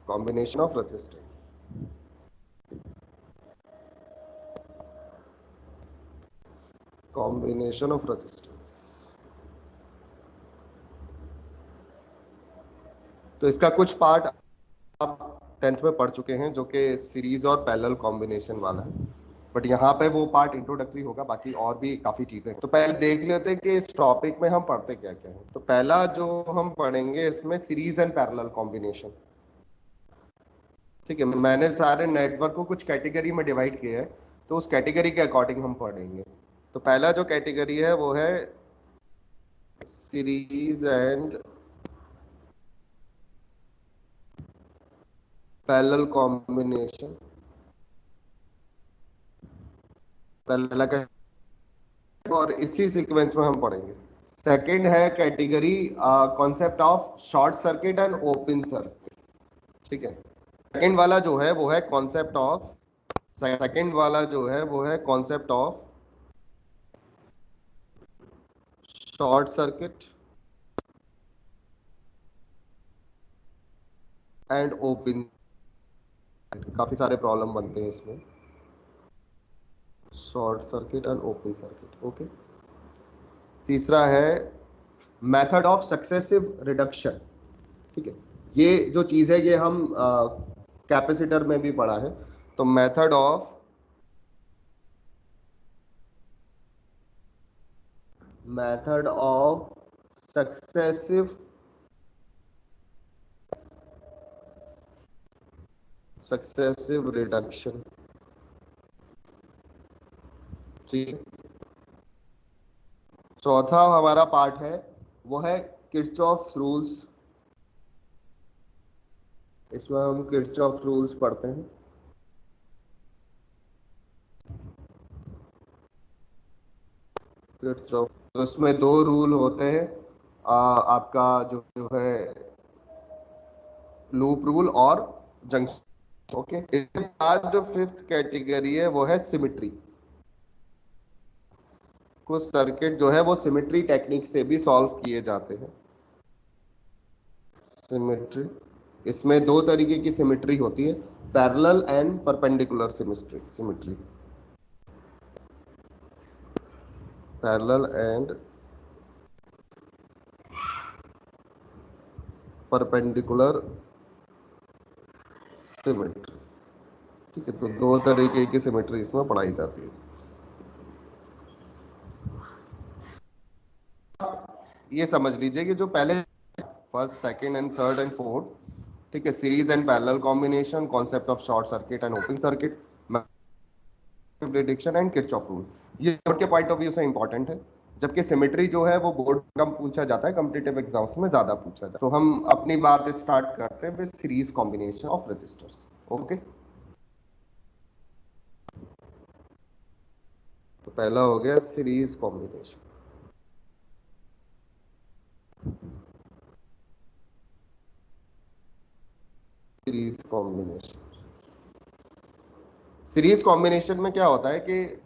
combination of resistance. Combination of resistance. तो इसका कुछ पार्ट आप 10th में पढ़ चुके हैं जो कि सीरीज और पैरेलल कॉम्बिनेशन वाला है, बट यहाँ पे वो पार्ट इंट्रोडक्टरी होगा, बाकी और भी काफी चीजें हैं। तो पहले देख लेते हैं कि इस टॉपिक में हम पढ़ते क्या क्या है। तो पहला जो हम पढ़ेंगे इसमें सीरीज एंड पैरेलल कॉम्बिनेशन। ठीक है, मैंने सारे नेटवर्क को कुछ कैटेगरी में डिवाइड किया है, तो उस कैटेगरी के अकॉर्डिंग हम पढ़ेंगे। तो पहला जो कैटेगरी है वो है सीरीज एंड पैरेलल कॉम्बिनेशन। पहला और इसी सीक्वेंस में हम पढ़ेंगे। सेकंड है category concept of short circuit and open circuit. ठीक है, सेकंड वाला जो है वो है concept of short circuit and open. काफी सारे प्रॉब्लम बनते हैं इसमें, short circuit and open circuit. Okay, तीसरा है मेथड ऑफ सक्सेसिव रिडक्शन। ठीक है, ये जो चीज है ये हम कैपेसिटर में भी पढ़ा है। तो मेथड ऑफ सक्सेसिव रिडक्शन। ठीक, चौथा हमारा पार्ट है वो है किरचॉफ रूल्स। इसमें हम किरचॉफ रूल्स पढ़ते हैं। किरचॉफ, तो इसमें दो रूल होते हैं, आपका जो है लूप रूल और जंक्शन। ओके, इसके बाद जो फिफ्थ कैटेगरी है वो है सिमिट्री। कुछ सर्किट जो है वो सिमिट्री टेक्निक से भी सॉल्व किए जाते हैं। सिमिट्री, इसमें दो तरीके की सिमिट्री होती है, parallel and perpendicular symmetry. Parallel and perpendicular symmetry. ठीक है, तो दो तरीके की सिमिट्री इसमें पढ़ाई जाती है। ये समझ लीजिए कि जो पहले first, second and third and fourth, ठीक है, series and parallel combination, concept of short circuit and open circuit, prediction and Kirchhoff rule, ये बोर्ड के पॉइंट ऑफ व्यू से इंपॉर्टेंट है। जबकि सिमेट्री जो है वो बोर्ड कम पूछा जाता है, कॉम्पिटिटिव एग्जाम्स में ज्यादा पूछा जाता है। तो हम अपनी बात स्टार्ट करते हैं with series combination of resistors. Okay, तो पहला हो गया सीरीज कॉम्बिनेशन। सीरीज कॉम्बिनेशन में क्या होता है कि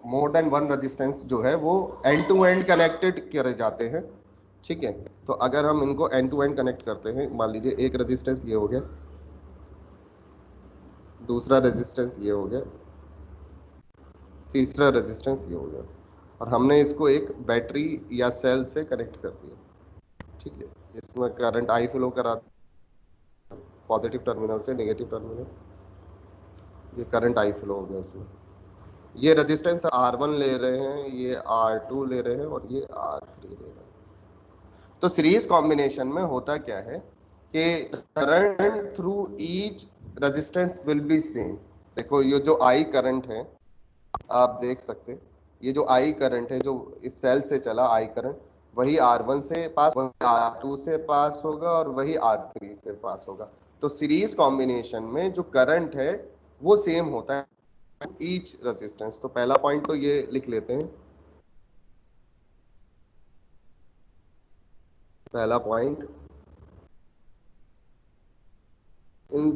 मोर देन वन रेजिस्टेंस जो है वो एंड टू एंड कनेक्टेड करे जाते हैं। ठीक है, तो अगर हम इनको एंड टू एंड कनेक्ट करते हैं, मान लीजिए एक रेजिस्टेंस ये हो गया, दूसरा रेजिस्टेंस ये हो गया, तीसरा रेजिस्टेंस ये हो गया, और हमने इसको एक बैटरी या सेल से कनेक्ट कर दिया। ठीक है, इसमें करंट आई फ्लो करा, पॉजिटिव टर्मिनल से नेगेटिव टर्मिनल, ये करंट आई फ्लो हो गया इसमें। ये रेजिस्टेंस R1 ले रहे हैं, ये R2 ले रहे हैं और ये R3 ले रहे हैं। तो सीरीज कॉम्बिनेशन में होता क्या है कि current through each resistance will be same. देखो ये जो आई करंट है, आप देख सकते हैं, ये जो आई करंट है जो इस सेल से चला, आई करंट वही R1 से पास, वही R2 से पास होगा और वही R3 से पास होगा। तो सीरीज कॉम्बिनेशन में जो करंट है वो सेम होता है ईच रेजिस्टेंस। तो पहला पॉइंट तो ये लिख लेते हैं, पहला point, in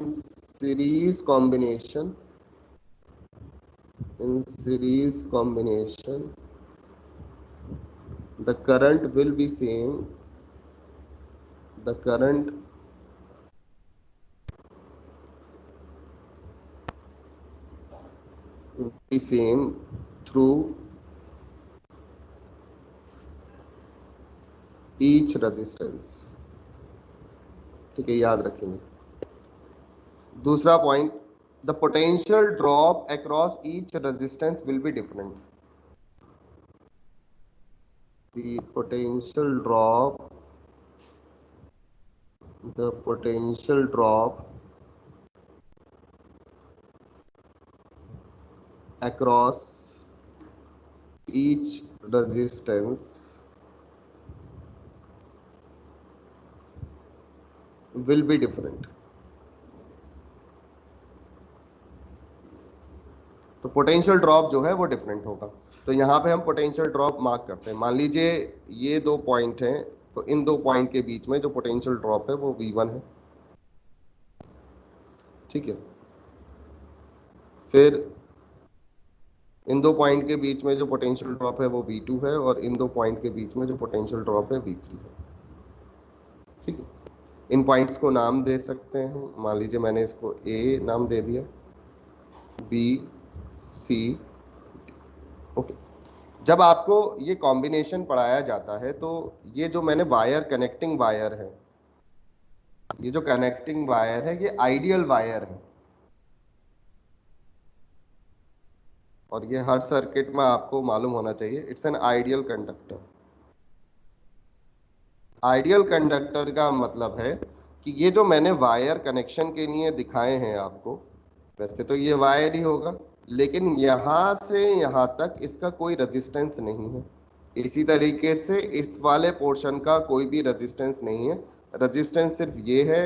series combination the current will be same, the current be seen through each resistance। ठीक है, याद रखेंगे। दूसरा point, the potential drop across each resistance will be different. The potential drop across each resistance will be different। तो potential drop जो है वो different होगा। तो यहाँ पे हम पोटेंशियल ड्रॉप मार्क करते हैं। मान लीजिए ये दो पॉइंट हैं, तो इन दो पॉइंट के बीच में जो पोटेंशियल ड्रॉप है वो V1 है। ठीक है, फिर इन दो पॉइंट के बीच में जो पोटेंशियल ड्रॉप है वो V2 है, और इन दो पॉइंट के बीच में जो पोटेंशियल ड्रॉप है V3 है। ठीक है, इन पॉइंट्स को नाम दे सकते हैं। मान लीजिए मैंने इसको A नाम दे दिया, B, C, ओके। जब आपको ये कॉम्बिनेशन पढ़ाया जाता है तो ये जो मैंने वायर, कनेक्टिंग वायर है, ये जो कनेक्टिंग वायर है ये आइडियल वायर है, और ये हर सर्किट में आपको मालूम होना चाहिए, it's an ideal conductor. Ideal conductor का मतलब है कि ये जो मैंने वायर कनेक्शन के लिए दिखाए हैं आपको, वैसे तो ये वायर ही होगा, लेकिन यहाँ से यहाँ तक इसका कोई रेजिस्टेंस नहीं है। इसी तरीके से इस वाले पोर्शन का कोई भी रेजिस्टेंस नहीं है। रेजिस्टेंस सिर्फ ये है,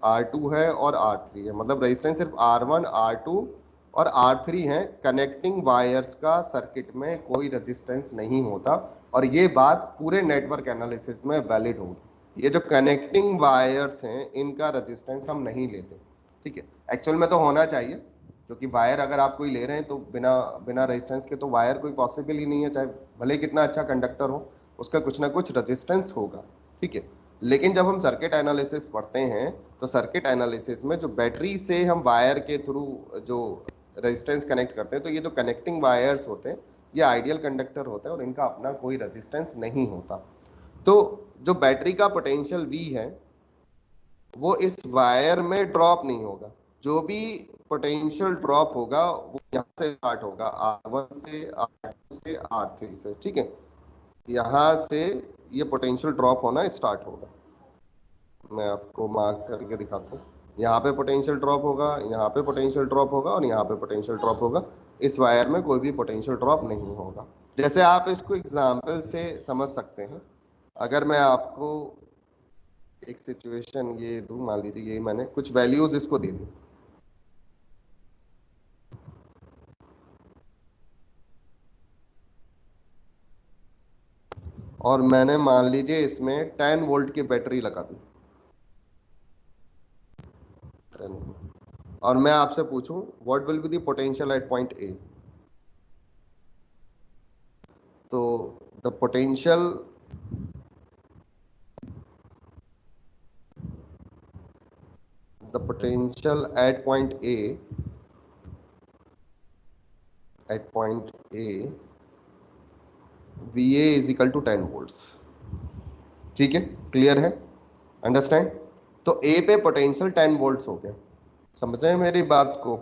R2 है और R3 है, मतलब रेजिस्टेंस सिर्फ R1, R2 और R3 है। कनेक्टिंग वायर्स का सर्किट में कोई रेजिस्टेंस नहीं होता, और ये बात पूरे नेटवर्क एनालिसिस में वैलिड होगी। ये जो कनेक्टिंग वायर्स हैं इनका रेजिस्टेंस हम नहीं लेते। ठीक है, एक्चुअल में तो होना चाहिए, क्योंकि वायर अगर आप कोई ले रहे हैं तो बिना रेजिस्टेंस के तो वायर कोई पॉसिबल ही नहीं है, चाहे भले कितना अच्छा कंडक्टर हो, उसका कुछ ना कुछ रेजिस्टेंस होगा। ठीक है, लेकिन जब हम सर्किट एनालिसिस पढ़ते हैं तो सर्किट एनालिसिस में जो बैटरी से हम वायर के थ्रू जो रेजिस्टेंस कनेक्ट करते हैं, तो ये जो कनेक्टिंग वायर्स होते हैं ये आइडियल कंडक्टर होते हैं और इनका अपना कोई रेजिस्टेंस नहीं होता। तो जो बैटरी का पोटेंशियल V है वो इस वायर में ड्रॉप नहीं होगा। जो भी पोटेंशियल ड्रॉप होगा वो यहाँ से स्टार्ट होगा, R1 से, R2 से, R3 से। ठीक है, यहाँ से ये पोटेंशियल ड्रॉप होना स्टार्ट होगा। मैं आपको मार्क करके दिखाता हूँ। यहाँ पे पोटेंशियल ड्रॉप होगा, यहाँ पे पोटेंशियल ड्रॉप होगा और यहाँ पे पोटेंशियल ड्रॉप होगा। इस वायर में कोई भी पोटेंशियल ड्रॉप नहीं होगा। जैसे आप इसको एग्जाम्पल से समझ सकते हैं, अगर मैं आपको एक सिचुएशन ये दूं, मान लीजिए ये मैंने कुछ वैल्यूज इसको दे दी, और मैंने मान लीजिए इसमें 10 वोल्ट की बैटरी लगा दी, 10 और मैं आपसे पूछूं what will be the potential at point A. तो the potential at point A, VA is equal to 10 volts। ठीक है, क्लियर है, अंडरस्टैंड। तो A पे पोटेंशियल 10 वोल्ट्स हो गया, समझ रहे हैं मेरी बात को,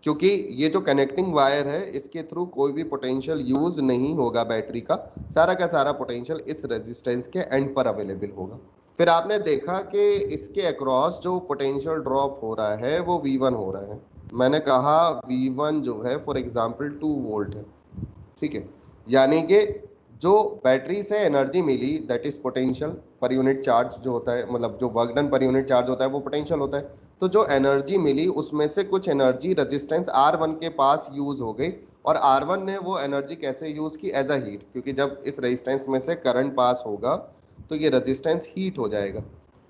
क्योंकि ये जो कनेक्टिंग वायर है इसके थ्रू कोई भी पोटेंशियल यूज नहीं होगा बैटरी का, सारा का सारा पोटेंशियल इस रेजिस्टेंस के एंड पर अवेलेबल होगा। फिर आपने देखा कि इसके अक्रॉस जो पोटेंशियल ड्रॉप हो रहा है वो V1 हो रहा है। मैंने कहा V1 जो है फॉर एग्जांपल 2 वोल्ट है। ठीक है, यानी कि जो बैटरी से एनर्जी मिली that is potential per unit charge जो होता है, मतलब जो work done per unit charge होता है वो पोटेंशियल होता है। तो जो एनर्जी मिली उसमें से कुछ एनर्जी रेजिस्टेंस R1 के पास यूज हो गई, और R1 ने वो एनर्जी कैसे यूज की, एज अ हीट, क्योंकि जब इस रेजिस्टेंस में से करंट पास होगा तो ये रेजिस्टेंस हीट हो जाएगा।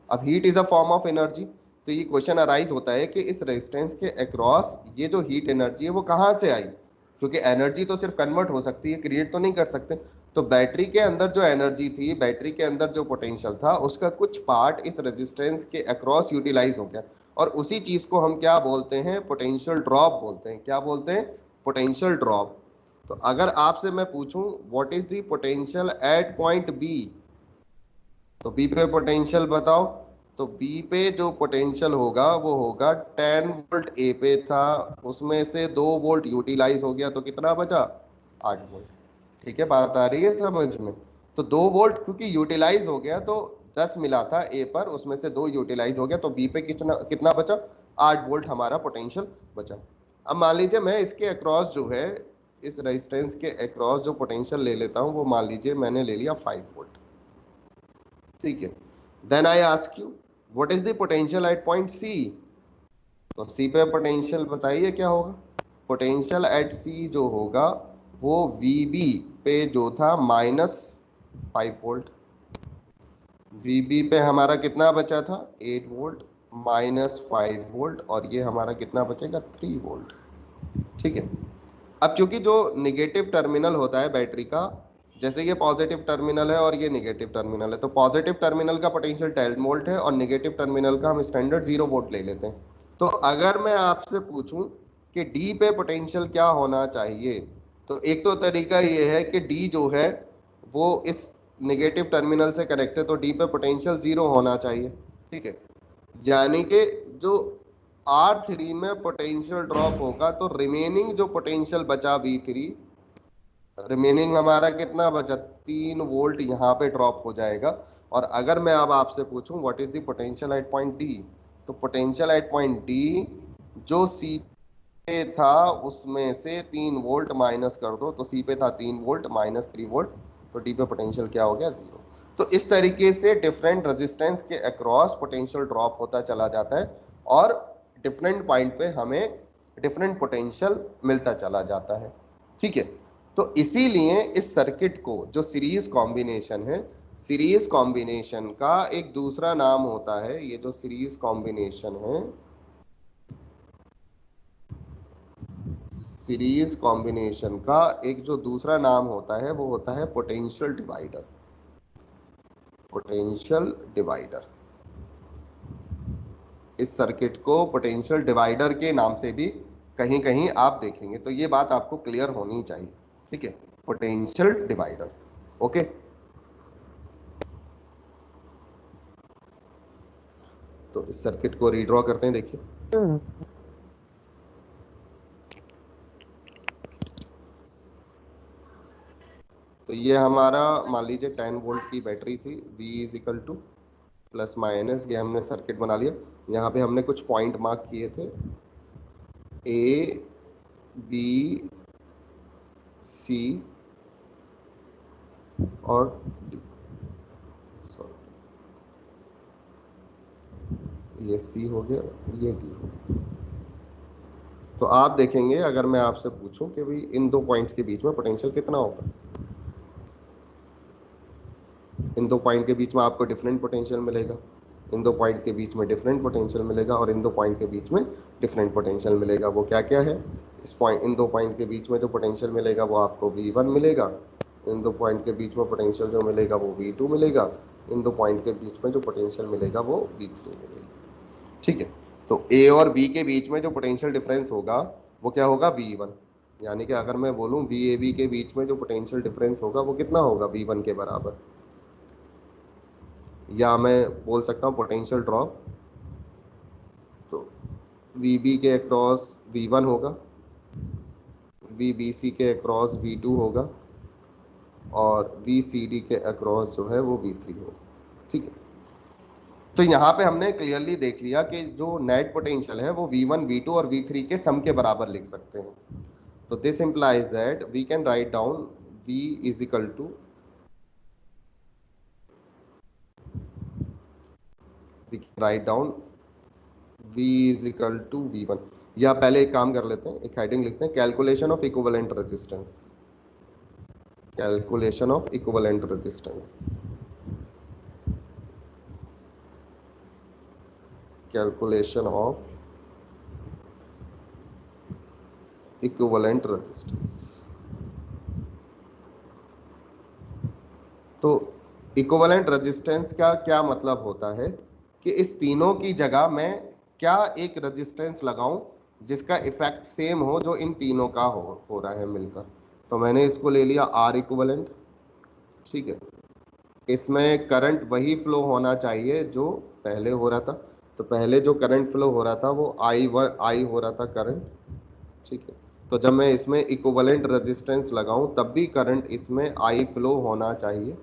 अब heat is a form of energy, तो ये क्वेश्चन अराइज होता है कि इस रेजिस्टेंस के अक्रॉस ये जो हीट एनर्जी है वो कहाँ से आई, क्योंकि एनर्जी तो सिर्फ कन्वर्ट हो सकती है, क्रिएट तो नहीं कर सकते। तो बैटरी के अंदर जो एनर्जी थी, बैटरी के अंदर जो पोटेंशियल था, उसका कुछ पार्ट इस रेजिस्टेंस के अक्रॉस यूटिलाइज हो गया, और उसी चीज को हम क्या बोलते हैं, पोटेंशियल ड्रॉप बोलते हैं। क्या बोलते हैं, पोटेंशियल ड्रॉप। तो अगर आपसे मैं पूछूं what is the potential at point B, तो बी पे पोटेंशियल बताओ। तो बी पे जो पोटेंशियल होगा वो होगा 10 वोल्ट ए पे था, उसमें से 2 वोल्ट यूटिलाइज हो गया, तो कितना बचा? 8 वोल्ट। ठीक है, बात आ रही है समझ में? तो 2 वोल्ट क्योंकि यूटिलाइज हो गया, तो 10 मिला था ए पर, उसमें से 2 यूटिलाइज हो गया, तो बी पे कितना कितना बचा? 8 वोल्ट हमारा पोटेंशियल बचा। अब मान लीजिए मैं इसके अक्रॉस जो है, इस रेजिस्टेंस के अक्रॉस जो पोटेंशियल ले लेता हूं, वो मान लीजिए मैंने ले लिया 5 वोल्ट। ठीक है, then I ask you what is the potential at point C. तो सी पे पोटेंशियल बताइए क्या होगा? पोटेंशियल एट सी जो होगा वो वीबी पे जो था -5 वोल्ट, वीबी पे हमारा कितना बचा था? 8 वोल्ट -5 वोल्ट, और ये हमारा कितना बचेगा? 3 वोल्ट। ठीक है, अब क्योंकि जो निगेटिव टर्मिनल होता है बैटरी का, जैसे ये पॉजिटिव टर्मिनल है और ये निगेटिव टर्मिनल है, तो पॉजिटिव टर्मिनल का पोटेंशियल 10 वोल्ट है और निगेटिव टर्मिनल का हम स्टैंडर्ड 0 वोल्ट ले लेते हैं। तो अगर मैं आपसे पूछूं कि डी पे पोटेंशियल क्या होना चाहिए, तो एक तो तरीका ये है कि डी जो है वो इस निगेटिव टर्मिनल से कनेक्ट है, तो डी पे पोटेंशियल 0 होना चाहिए। ठीक है, यानी कि जो R3 में पोटेंशियल ड्रॉप होगा, तो रिमेनिंग जो पोटेंशियल बचा V3, रिमेनिंग हमारा कितना बचा? 3 वोल्ट यहाँ पे ड्रॉप हो जाएगा। और अगर मैं अब आपसे पूछूं what is the potential at point D, तो पोटेंशियल एट पॉइंट डी जो सी पे था उसमें से 3 वोल्ट माइनस कर दो, तो सी पे था 3 वोल्ट -3 वोल्ट, तो डी पे पोटेंशियल क्या हो गया? 0। तो इस तरीके से डिफरेंट रेजिस्टेंस के अक्रॉस पोटेंशियल ड्रॉप होता चला जाता है और डिफरेंट पॉइंट पे हमें डिफरेंट पोटेंशियल मिलता चला जाता है। ठीक है, तो इसीलिए इस सर्किट को जो सीरीज कॉम्बिनेशन है, सीरीज कॉम्बिनेशन का एक दूसरा नाम होता है, ये जो सीरीज कॉम्बिनेशन है, सीरीज कॉम्बिनेशन का एक जो दूसरा नाम होता है वो होता है पोटेंशियल डिवाइडर। पोटेंशियल डिवाइडर, इस सर्किट को पोटेंशियल डिवाइडर के नाम से भी कहीं कहीं आप देखेंगे, तो ये बात आपको क्लियर होनी चाहिए। ठीक है, पोटेंशियल डिवाइडर। ओके, तो इस सर्किट को रीड्रॉ करते हैं, देखिए। तो ये हमारा मान लीजिए 10 वोल्ट की बैटरी थी, V is equal two plus minus, ये हमने सर्किट बना लिया। यहाँ पे हमने कुछ पॉइंट मार्क किए थे, A B C और D। ये C हो गया, ये D हो गया। तो आप देखेंगे अगर मैं आपसे पूछूं कि भाई इन दो पॉइंट्स के बीच में पोटेंशियल कितना होगा, इन दो पॉइंट के बीच में आपको डिफरेंट पोटेंशियल मिलेगा, इन दो पॉइंट के बीच में डिफरेंट पोटेंशियल मिलेगा, और इन दो पॉइंट के बीच में डिफरेंट पोटेंशियल मिलेगा। वो क्या क्या है? इस पॉइंट, इन दो पॉइंट के बीच में जो पोटेंशियल मिलेगा वो आपको V1 मिलेगा, इन दो पॉइंट के बीच में पोटेंशियल जो मिलेगा वो V2 मिलेगा, इन दो पॉइंट के बीच में जो पोटेंशियल मिलेगा वो V3 मिलेगा। ठीक है, तो A और B के बीच में जो पोटेंशियल डिफरेंस होगा वो क्या होगा? V1। यानी कि अगर मैं बोलूं VAB के बीच में जो पोटेंशियल डिफरेंस होगा वो कितना होगा? V1 के बराबर। या मैं बोल सकता हूँ पोटेंशियल ड्रॉप, तो VB के अक्रॉस V1 होगा, VBC के अक्रॉस V2 होगा, और VCD के अक्रॉस जो है वो V3 होगा। ठीक है, तो यहाँ पे हमने क्लियरली देख लिया कि जो नेट पोटेंशियल है वो V1, V2 और V3 के सम के बराबर लिख सकते हैं। तो this implies that we can write down V is equal to, we can write down V is equal to V1। या पहले एक काम कर लेते हैं, एक हेडिंग लिखते हैं, calculation of equivalent resistance. Calculation of equivalent resistance, calculation of equivalent resistance. तो इक्विवेलेंट रेजिस्टेंस का क्या मतलब होता है कि इस तीनों की जगह मैं क्या एक रेजिस्टेंस लगाऊं जिसका इफेक्ट सेम हो जो इन तीनों का हो रहा है मिलकर। तो मैंने इसको ले लिया आर इक्विवेलेंट, ठीक है। इसमें करंट वही फ्लो होना चाहिए जो पहले हो रहा था। तो पहले जो करंट फ्लो हो रहा था वो आई हो रहा था करंट, ठीक है। तो जब मैं इसमें इक्विवेलेंट रेजिस्टेंस लगाऊं तब भी करंट इसमें आई फ्लो होना चाहिए।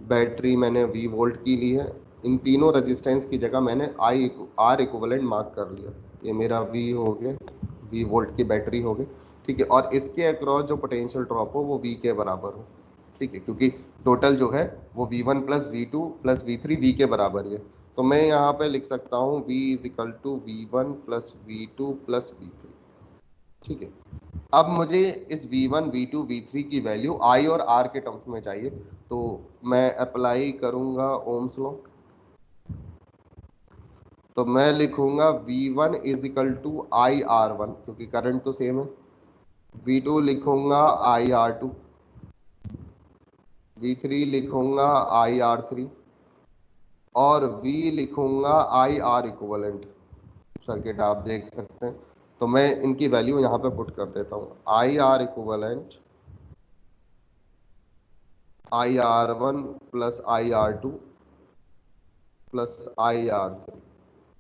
बैटरी मैंने वी वोल्ट की ली है, इन तीनों रेजिस्टेंस की जगह मैंने आर इक्विवेलेंट मार्क कर लिया। ये मेरा वी हो गया, वी वोल्ट की बैटरी हो गई, ठीक है। और इसके अक्रॉस जो पोटेंशियल ड्रॉप हो वो वी के बराबर हो, ठीक है, क्योंकि टोटल जो है वो V1 plus V2 plus V3 we के बराबर ही है। तो मैं यहाँ पे लिख सकता हूँ V is equal to V1 plus V2 plus V3, ठीक है। अब मुझे इस V1 V2 V3 की वैल्यू I और R के टर्म्स में चाहिए, तो मैं अप्लाई करूंगा ओम्स लॉ। तो मैं लिखूंगा V1 is equal to IR1 क्योंकि करंट तो सेम है, V2 लिखूंगा IR2, V3 लिखूंगा IR3 और V लिखूंगा IR इक्विवेलेंट। सर्किट आप देख सकते हैं, तो मैं इनकी वैल्यू यहाँ पे पुट कर देता हूँ। IR equivalent IR1 plus IR2 plus IR3।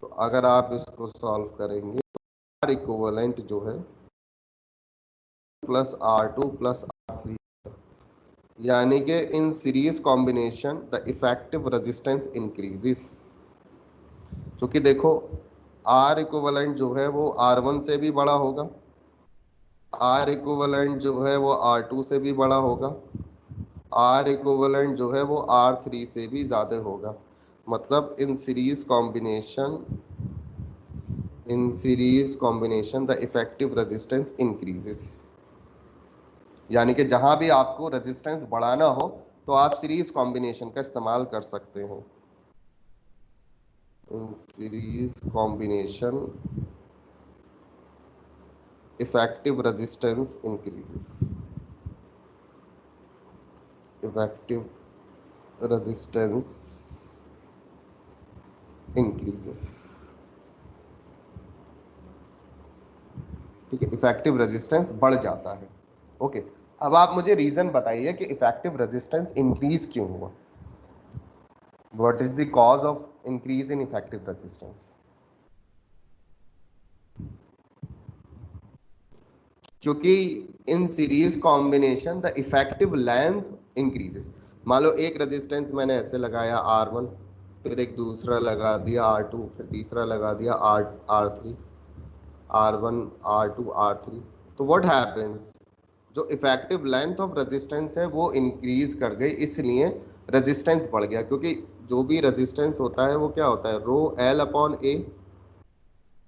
तो अगर आप इसको सॉल्व करेंगे तो R इक्विवेलेंट जो है प्लस R2 प्लस R3, यानी कि इन series combination the effective resistance increases. क्योंकि देखो R इक्विवेलेंट जो है वो R1 से भी बड़ा होगा, R इक्विवेलेंट जो है वो R2 से भी बड़ा होगा, R इक्विवेलेंट जो है वो R3 से भी ज़्यादा होगा। मतलब इन series combination the effective resistance increases. यानी कि जहां भी आपको रेजिस्टेंस बढ़ाना हो तो आप सीरीज कॉम्बिनेशन का इस्तेमाल कर सकते हो। इन series combination effective resistance increases, effective resistance increases, ठीक है, इफेक्टिव रेजिस्टेंस बढ़ जाता है। ओके, अब आप मुझे रीजन बताइए कि इफेक्टिव रेजिस्टेंस इंक्रीज क्यों हुआ। What is the cause of increase in effective resistance? क्योंकि in series combination the effective length increases. मान लो एक रेजिस्टेंस मैंने ऐसे लगाया R1, फिर एक दूसरा लगा दिया R2, फिर तीसरा लगा दिया R3, R1 R2 R3। तो व्हाट हैपेंस, जो इफेक्टिव लेंथ ऑफ रेजिस्टेंस है वो इंक्रीज कर गई, इसलिए रेजिस्टेंस बढ़ गया। क्योंकि जो भी रेजिस्टेंस होता है वो क्या होता है, रो L अपॉन A,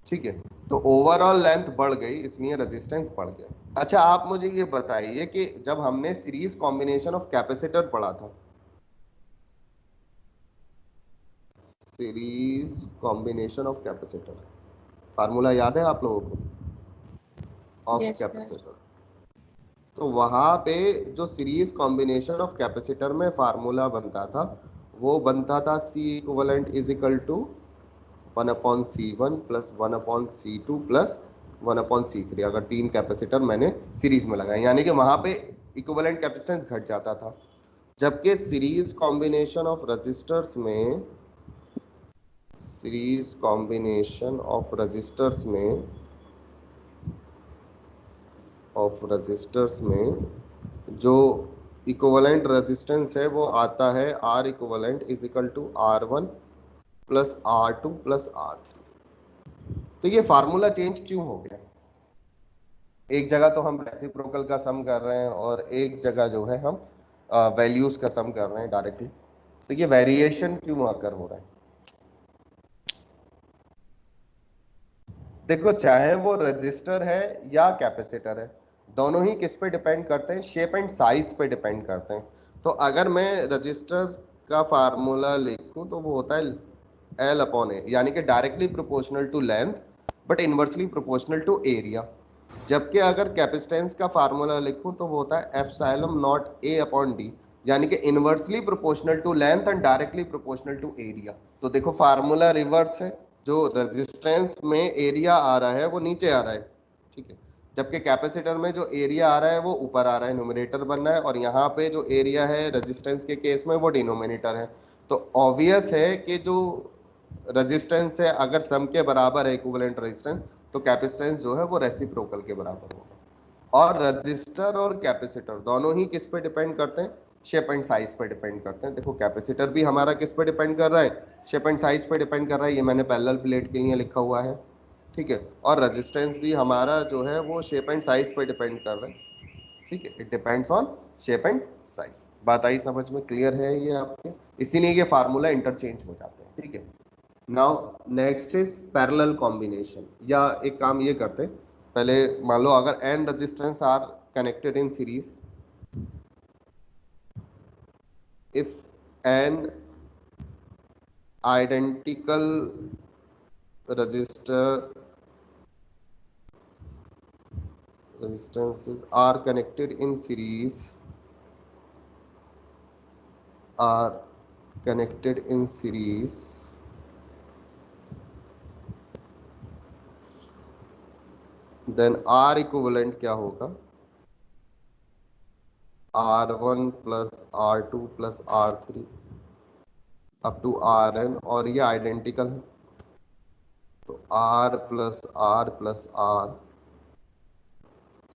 ठीक है। तो ओवरऑल लेंथ बढ़ गई इसलिए रेजिस्टेंस बढ़ गया। अच्छा आप मुझे ये बताइए कि जब हमने सीरीज कॉम्बिनेशन ऑफ कैपेसिटर पढ़ा था, series combination of capacitor, formula याद है आप लोगों को ऑफ कैपेसिटर? तो वहां पे जो सीरीज कॉम्बिनेशन ऑफ कैपेसिटर में फार्मूला बनता था वो बनता था C equivalent is equal to 1/C1 plus 1/C2 plus 1/C3। अगर तीन कैपेसिटर मैंने सीरीज में लगाए, यानी कि वहां पे इक्विवेलेंट कैपेसिटेंस घट जाता था। जबकि सीरीज कॉम्बिनेशन ऑफ रजिस्टर्स में, सीरीज कॉम्बिनेशन ऑफ रजिस्टर्स में जो इक्विवेलेंट रेजिस्टेंस है वो आता है R equivalent is equal to R1 plus R2 plus R3। तो ये फार्मूला चेंज क्यों हो गया? एक जगह तो हम रेसिप्रोकल का सम कर रहे हैं और एक जगह जो है हम वैल्यूज का सम कर रहे हैं डायरेक्टली। तो ये वेरिएशन क्यों आकर हो रहा है? देखो चाहे वो रजिस्टर है या कैपेसिटर है, दोनों ही किस पे डिपेंड करते हैं, शेप एंड साइज पे डिपेंड करते हैं। तो अगर मैं रजिस्टर का फार्मूला लिखूं तो वो होता है L अपॉन ए, यानी कि directly proportional to length but inversely proportional to area. जबकि अगर कैपेसिटेंस का फार्मूला लिखूं तो वो होता है epsilon naught A upon D, यानी कि inversely proportional to length and directly proportional to area. तो देखो फार्मूला रिवर्स है, जो रेजिस्टेंस में एरिया आ रहा है वो नीचे आ रहा है, ठीक है, जबकि कैपेसिटर में जो एरिया आ रहा है वो ऊपर आ रहा है, न्यूमरेटर बन रहा है, और यहाँ पे जो एरिया है रेजिस्टेंस के केस में वो डिनोमिनेटर है। तो ऑब्वियस है कि जो रेजिस्टेंस है अगर सम के बराबर है इक्विवेलेंट रेजिस्टेंस, तो कैपेसिटेंस जो है वो रेसिप्रोकल के बराबर होगा। और रजिस्टर और कैपेसिटर दोनों ही किस पे डिपेंड करते हैं, शेप एंड साइज पे डिपेंड करते हैं। देखो कैपेसिटर भी हमारा किस पे डिपेंड कर रहा है, शेप एंड साइज पे डिपेंड कर रहा है, ये मैंने पैरेलल प्लेट के लिए लिखा हुआ है, ठीक है। और रेजिस्टेंस भी हमारा जो है वो शेप एंड साइज पे डिपेंड कर रहा है, ठीक है, it depends on shape and size. बात आई समझ में, क्लियर है ये आपके, इसीलिए ये फार्मूला इंटरचेंज हो जाते हैं, ठीक है। Now next is parallel combination, या एक काम ये करते हैं, पहले मान लो अगर n resistance R connected in series, if n identical resistances are connected in series, are connected in series, then R equivalent क्या होगा, R1 plus R2 plus R3 up to Rn, और ये आइडेंटिकल है, तो R प्लस R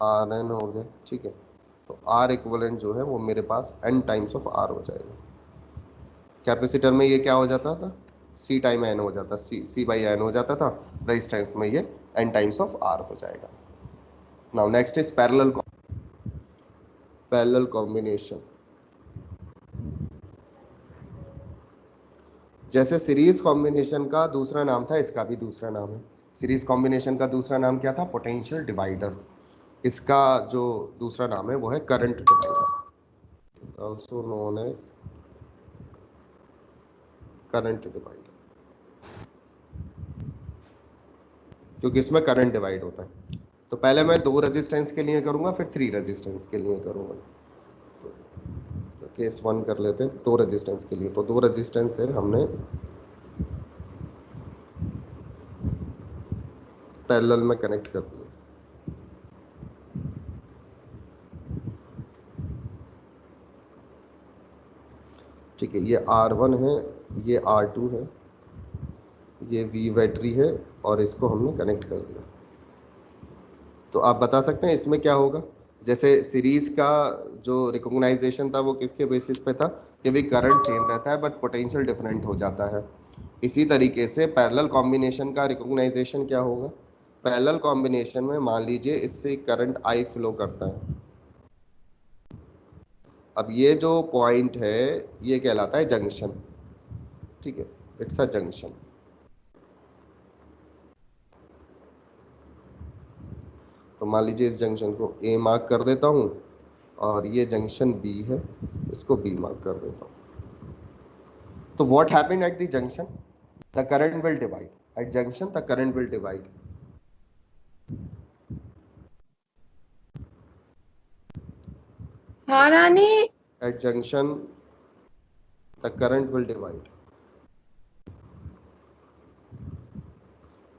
Rn हो गया, ठीक है। तो R इक्वलेंट जो है वो मेरे पास n टाइम्स ऑफ R हो जाएगा। कैपेसिटर में ये क्या हो जाता था, C टाइम n हो जाता, C बाई n हो जाता था, रेजिस्टेंस में ये n टाइम्स ऑफ R हो जाएगा। Now next is parallel combination. जैसे सीरीज कॉम्बिनेशन का दूसरा नाम था, इसका भी दूसरा नाम है। सीरीज कॉम्बिनेशन का दूसरा नाम क्या था, पोटेंशियल डिवाइडर। इसका जो दूसरा नाम है वो है current divider, also known as current divider, क्योंकि इसमें करंट डिवाइड होता है। तो पहले मैं 2 रेजिस्टेंस के लिए करूंगा, फिर 3 रेजिस्टेंस के लिए करूंगा। तो केस 1 कर लेते हैं, 2 रेजिस्टेंस के लिए। तो 2 रेजिस्टेंस है, हमने पैरेलल में कनेक्ट कर दिया, ठीक है। ये R1 है, ये R2 है, ये V बैटरी है, और इसको हमने कनेक्ट कर दिया। तो आप बता सकते हैं इसमें क्या होगा। जैसे सीरीज का जो रिकॉग्नाइजेशन था वो किसके बेसिस पे था, कि भाई करंट सेम रहता है बट पोटेंशियल डिफरेंट हो जाता है। इसी तरीके से पैरेलल कॉम्बिनेशन का रिकॉग्नाइजेशन क्या होगा, पैरेलल कॉम्बिनेशन में मान लीजिए इससे करंट I फ्लो करता है। अब ये जो पॉइंट है ये कहलाता है जंक्शन, ठीक है, इट्स अ जंक्शन। तो मान लीजिए इस जंक्शन को A मार्क कर देता हूँ, और ये जंक्शन B है, इसको B मार्क कर देता हूँ। तो what happened at the junction, the current will divide at junction, the current will divide. हाँ Rani, at junction the current will divide,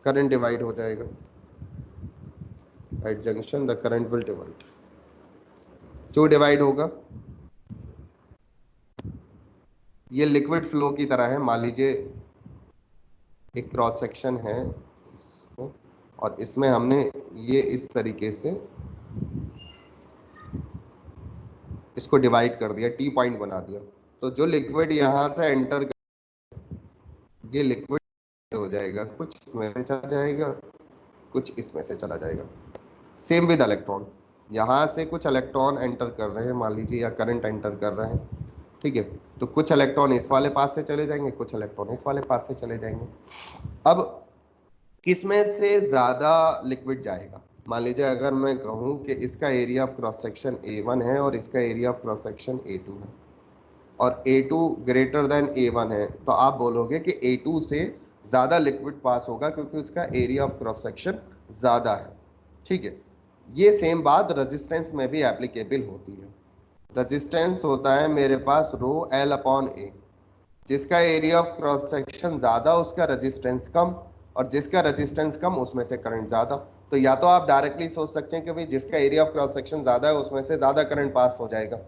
current divide हो जाएगा। At junction the current will divide, क्यों divide होगा, ये लिक्विड फ्लो की तरह है। मान लीजिए एक क्रॉस सेक्शन है इसमें, और इसमें हमने ये इस तरीके से इसको डिवाइड कर दिया, टी पॉइंट बना दिया। तो जो लिक्विड यहाँ से एंटर, ये लिक्विड हो जाएगा, कुछ इसमें से चला जाएगा, कुछ इसमें से चला जाएगा। सेम विद इलेक्ट्रॉन, यहाँ से कुछ इलेक्ट्रॉन एंटर कर रहे हैं मान लीजिए, या करंट एंटर कर रहे हैं, ठीक है। तो कुछ इलेक्ट्रॉन इस वाले पास से चले जाएंगे, कुछ इलेक्ट्रॉन इस वाले पास से चले जाएंगे। अब किसमें से ज्यादा लिक्विड जाएगा, मान लीजिए अगर मैं कहूँ कि इसका area of cross section A1 है और इसका area of cross section A2 है, और A2 ग्रेटर देन A1 है, तो आप बोलोगे कि A2 से ज़्यादा लिक्विड पास होगा क्योंकि उसका एरिया ऑफ क्रॉस सेक्शन ज़्यादा है, ठीक है। ये सेम बात रेजिस्टेंस में भी एप्लीकेबल होती है। रेजिस्टेंस होता है मेरे पास रो L अपॉन A, जिसका एरिया ऑफ क्रॉस सेक्शन ज़्यादा उसका रेजिस्टेंस कम, और जिसका रेजिस्टेंस कम उसमें से करंट ज्यादा। तो या तो आप डायरेक्टली सोच सकते हैं कि भाई जिसका एरिया ऑफ क्रॉस सेक्शन ज्यादा है उसमें से ज्यादा करंट पास हो जाएगा,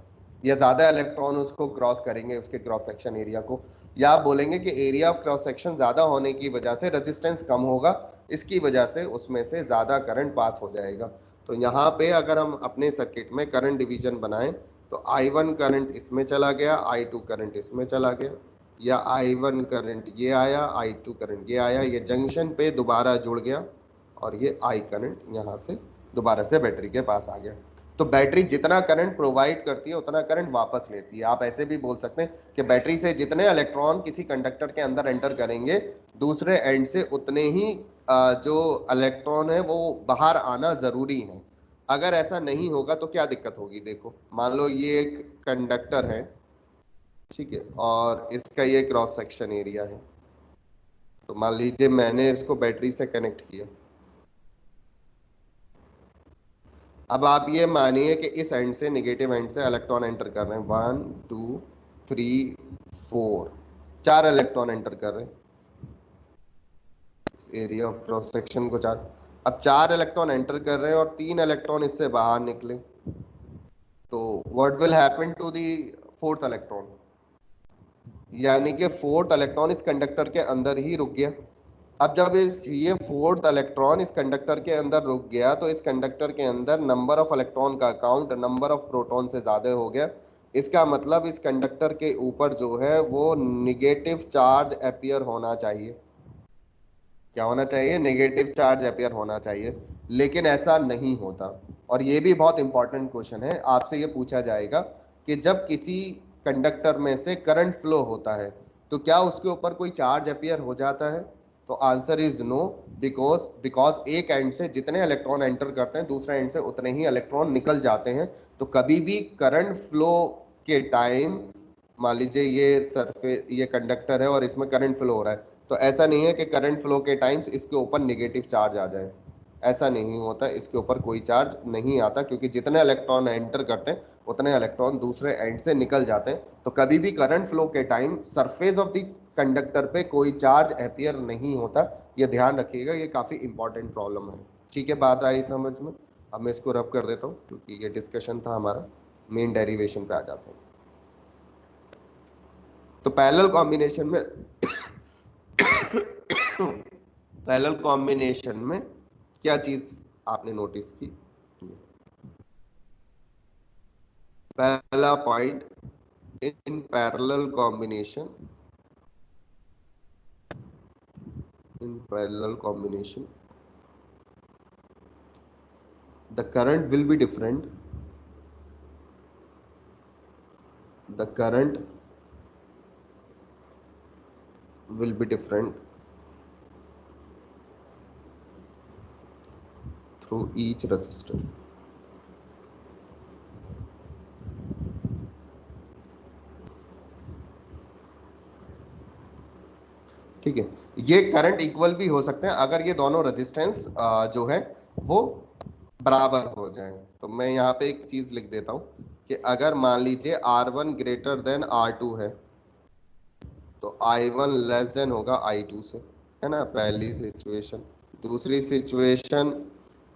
या ज्यादा इलेक्ट्रॉन उसको क्रॉस करेंगे उसके क्रॉस सेक्शन एरिया को, या आप बोलेंगे कि एरिया ऑफ क्रॉस सेक्शन ज्यादा होने की वजह से रेजिस्टेंस कम होगा, इसकी वजह से उसमें से ज्यादा करंट पास हो जाएगा। तो यहाँ पे अगर हम अपने सर्किट में करंट डिवीजन बनाएं तो I1 करंट इसमें चला गया, I2 करंट इसमें चला गया, या I1 करंट ये आया, I2 करंट ये आया, ये जंक्शन पे दोबारा जुड़ गया, और ये I करंट यहाँ से दोबारा से बैटरी के पास आ गया। तो बैटरी जितना करंट प्रोवाइड करती है उतना करंट वापस लेती है। आप ऐसे भी बोल सकते हैं कि बैटरी से जितने इलेक्ट्रॉन किसी कंडक्टर के अंदर एंटर करेंगे, दूसरे एंड से उतने ही जो इलेक्ट्रॉन है वो बाहर आना जरूरी है। अगर ऐसा नहीं होगा तो क्या दिक्कत होगी? देखो, मान लो ये एक कंडक्टर है, ठीक है, और इसका ये क्रॉस सेक्शन एरिया है। तो मान लीजिए मैंने इसको बैटरी से कनेक्ट किया। अब आप ये मानिए कि इस एंड से, नेगेटिव एंड से इलेक्ट्रॉन एंटर कर रहे हैं, 1 2 3 4, 4 इलेक्ट्रॉन एंटर कर रहे हैं इस एरिया ऑफ क्रॉस सेक्शन को, 4। अब 4 इलेक्ट्रॉन एंटर कर रहे हैं और 3 इलेक्ट्रॉन इससे बाहर निकले, तो what will happen to the fourth electron? यानी कि फोर्थ इलेक्ट्रॉन इस कंडक्टर के अंदर ही रुक गया। अब जब ये फोर्थ इलेक्ट्रॉन इस कंडक्टर के अंदर रुक गया तो इस कंडक्टर के अंदर नंबर ऑफ इलेक्ट्रॉन का काउंट नंबर ऑफ प्रोटॉन से ज्यादा हो गया। इसका मतलब इस कंडक्टर के ऊपर जो है वो निगेटिव चार्ज अपीयर होना चाहिए। क्या होना चाहिए? नेगेटिव चार्ज अपीयर होना चाहिए, लेकिन ऐसा नहीं होता। और ये भी बहुत इंपॉर्टेंट क्वेश्चन है, आपसे ये पूछा जाएगा कि जब किसी कंडक्टर में से करंट फ्लो होता है तो क्या उसके ऊपर कोई चार्ज अपीयर हो जाता है? तो answer is no, because because एक एंड से जितने इलेक्ट्रॉन एंटर करते हैं दूसरे एंड से उतने ही इलेक्ट्रॉन निकल जाते हैं। तो कभी भी करंट फ्लो के टाइम, मान लीजिए ये सरफेस, ये कंडक्टर है और इसमें करंट फ्लो हो रहा है, तो ऐसा नहीं है कि करंट फ्लो के टाइम्स इसके ऊपर नेगेटिव चार्ज आ जाए। ऐसा नहीं होता, इसके ऊपर कोई चार्ज नहीं आता, क्योंकि जितने इलेक्ट्रॉन एंटर करते हैं उतने इलेक्ट्रॉन दूसरे एंड से निकल जाते हैं। तो कभी भी करंट फ्लो के time surface of the conductor पे कोई चार्ज अपीयर नहीं होता। ये ध्यान रखिएगा, ये काफी इंपॉर्टेंट प्रॉब्लम है। ठीक है, बात आई समझ में? अब मैं इसको रब कर देता हूँ क्योंकि ये डिस्कशन था हमारा, मेन डेरिवेशन पे आ जाते हैं। तो पैरेलल कॉम्बिनेशन में पैरेलल कॉम्बिनेशन में क्या चीज आपने नोटिस की? पहला point, in parallel combination, in parallel combination the current will be different, the current will be different through each resistor। ठीक है, ये करंट इक्वल भी हो सकते हैं अगर ये दोनों रेजिस्टेंस जो है वो बराबर हो जाए। तो मैं यहाँ पे एक चीज लिख देता हूँ कि अगर मान लीजिए R1 ग्रेटर देन R2 है तो I1 लेस देन होगा I2 से, है ना, पहली सिचुएशन। दूसरी सिचुएशन,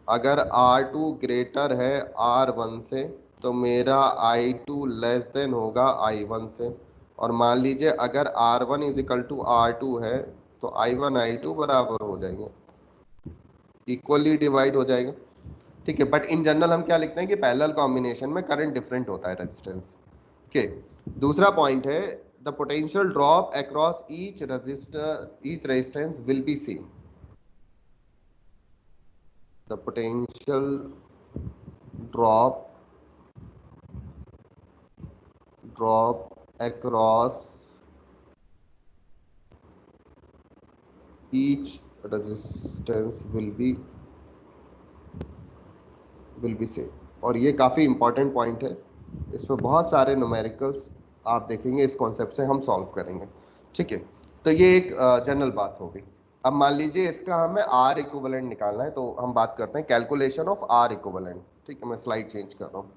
अगर R2 ग्रेटर है R1 से तो मेरा I2 लेस देन होगा I1 से। और मान लीजिए अगर R1 is equal to R2 है तो I1 I2 बराबर हो जाएंगे, इक्वली डिवाइड हो जाएगा। ठीक है, बट इन जनरल हम क्या लिखते हैं कि पैरेलल कॉम्बिनेशन में करंट डिफरेंट होता है रेजिस्टेंस के। दूसरा पॉइंट है, the potential drop across each resistor, each resistance will be same. The potential drop across each resistance will be same। और ये काफी इंपॉर्टेंट पॉइंट है, इस पर बहुत सारे न्यूमेरिकल्स आप देखेंगे इस कॉन्सेप्ट से हम सॉल्व करेंगे। ठीक है, तो ये एक जनरल बात हो गई। अब मान लीजिए इसका हमें आर इक्विवेलेंट निकालना है, तो हम बात करते हैं कैलकुलेशन ऑफ आर इक्विवेलेंट। ठीक है, मैं स्लाइड चेंज कर रहा हूँ।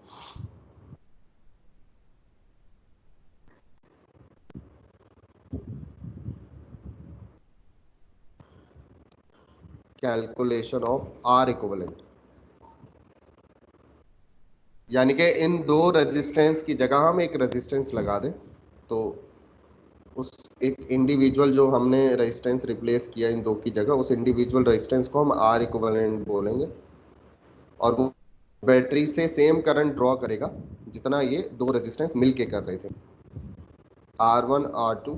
कैलकुलेशन ऑफ आर इक्विवेलेंट, यानी कि इन दो रेजिस्टेंस की जगह हम एक रेजिस्टेंस लगा दें, तो उस एक इंडिविजुअल जो हमने रेजिस्टेंस रिप्लेस किया इन दो की जगह, उस इंडिविजुअल रेजिस्टेंस को हम आर इक्विवेलेंट बोलेंगे, और वो बैटरी से सेम करंट ड्रॉ करेगा जितना ये दो रेजिस्टेंस मिलके कर रहे थे, R1 R2।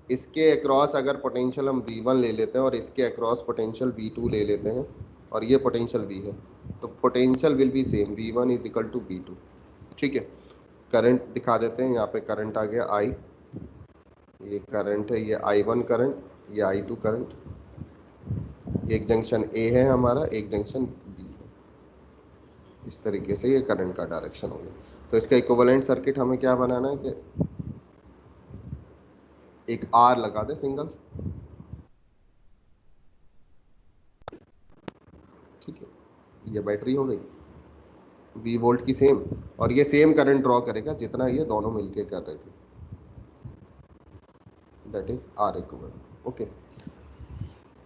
इसके अक्रॉस अगर पोटेंशियल हम V1 ले लेते हैं और इसके अक्रॉस पोटेंशियल V2 ले लेते हैं, और ये पोटेंशियल V है, तो potential will be same, V1 is equal to V2। ठीक है, करंट दिखा देते हैं, यहाँ पे करंट आ गया I, ये करंट है, ये I1 करंट, ये I2 करंट, एक जंक्शन A है हमारा, एक जंक्शन B है। इस तरीके से ये करंट का डायरेक्शन हो गया। तो इसका इक्विवेलेंट सर्किट हमें क्या बनाना है कि एक R लगा दे सिंगल, ठीक है, ये बैटरी हो गई V वोल्ट की सेम, और ये सेम करंट ड्रॉ करेगा जितना ये दोनों मिलके कर रहे थे, that is R equivalent. Okay,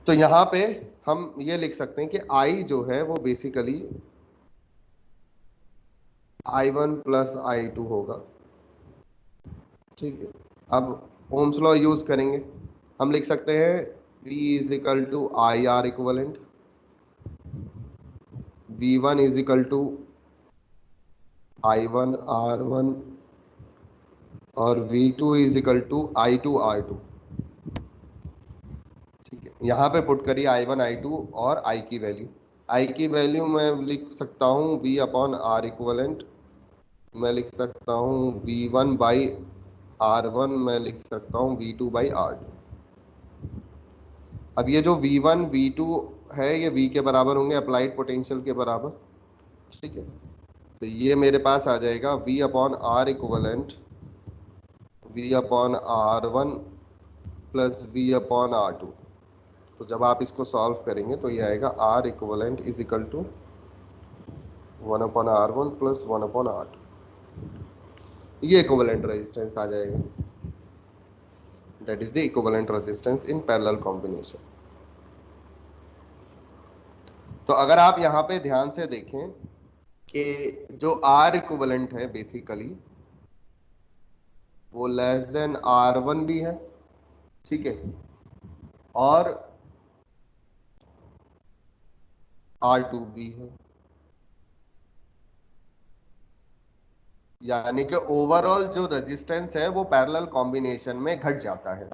तो यहाँ पे हम ये लिख सकते हैं कि I जो है वो बेसिकली I1 प्लस I2 होगा। ठीक है, अब ओम्स लॉ यूज करेंगे, हम लिख सकते हैं V is equal to I R equivalent, V1 is equal to I1 R1, और V2 is equal to I2 R2। ठीक है, यहाँ पे पुट करिए I1 I2 और I की वैल्यू। I की वैल्यू मैं लिख सकता हूँ V अपॉन R इक्वलेंट, मैं लिख सकता हूँ V1 बाई R1, मैं लिख सकता हूँ V2 बाई R2। अब ये जो V1 V2 है ये V के बराबर होंगे, अप्लाइड पोटेंशियल के बराबर। ठीक है, तो ये मेरे पास आ जाएगा V upon R equivalent V upon R1 plus V upon R2। तो जब आप इसको सॉल्व करेंगे तो ये आएगा R equivalent is equal to 1 upon R1 plus 1 upon R2। ये इक्विवेलेंट रेजिस्टेंस आ जाएगा, that is the equivalent resistance in parallel combination. तो अगर आप यहाँ पे ध्यान से देखें कि जो R इक्विवेलेंट है बेसिकली वो लेस देन R1 भी है, ठीक है, और R2 भी है, यानी कि ओवरऑल जो रेजिस्टेंस है वो पैरेलल कॉम्बिनेशन में घट जाता है।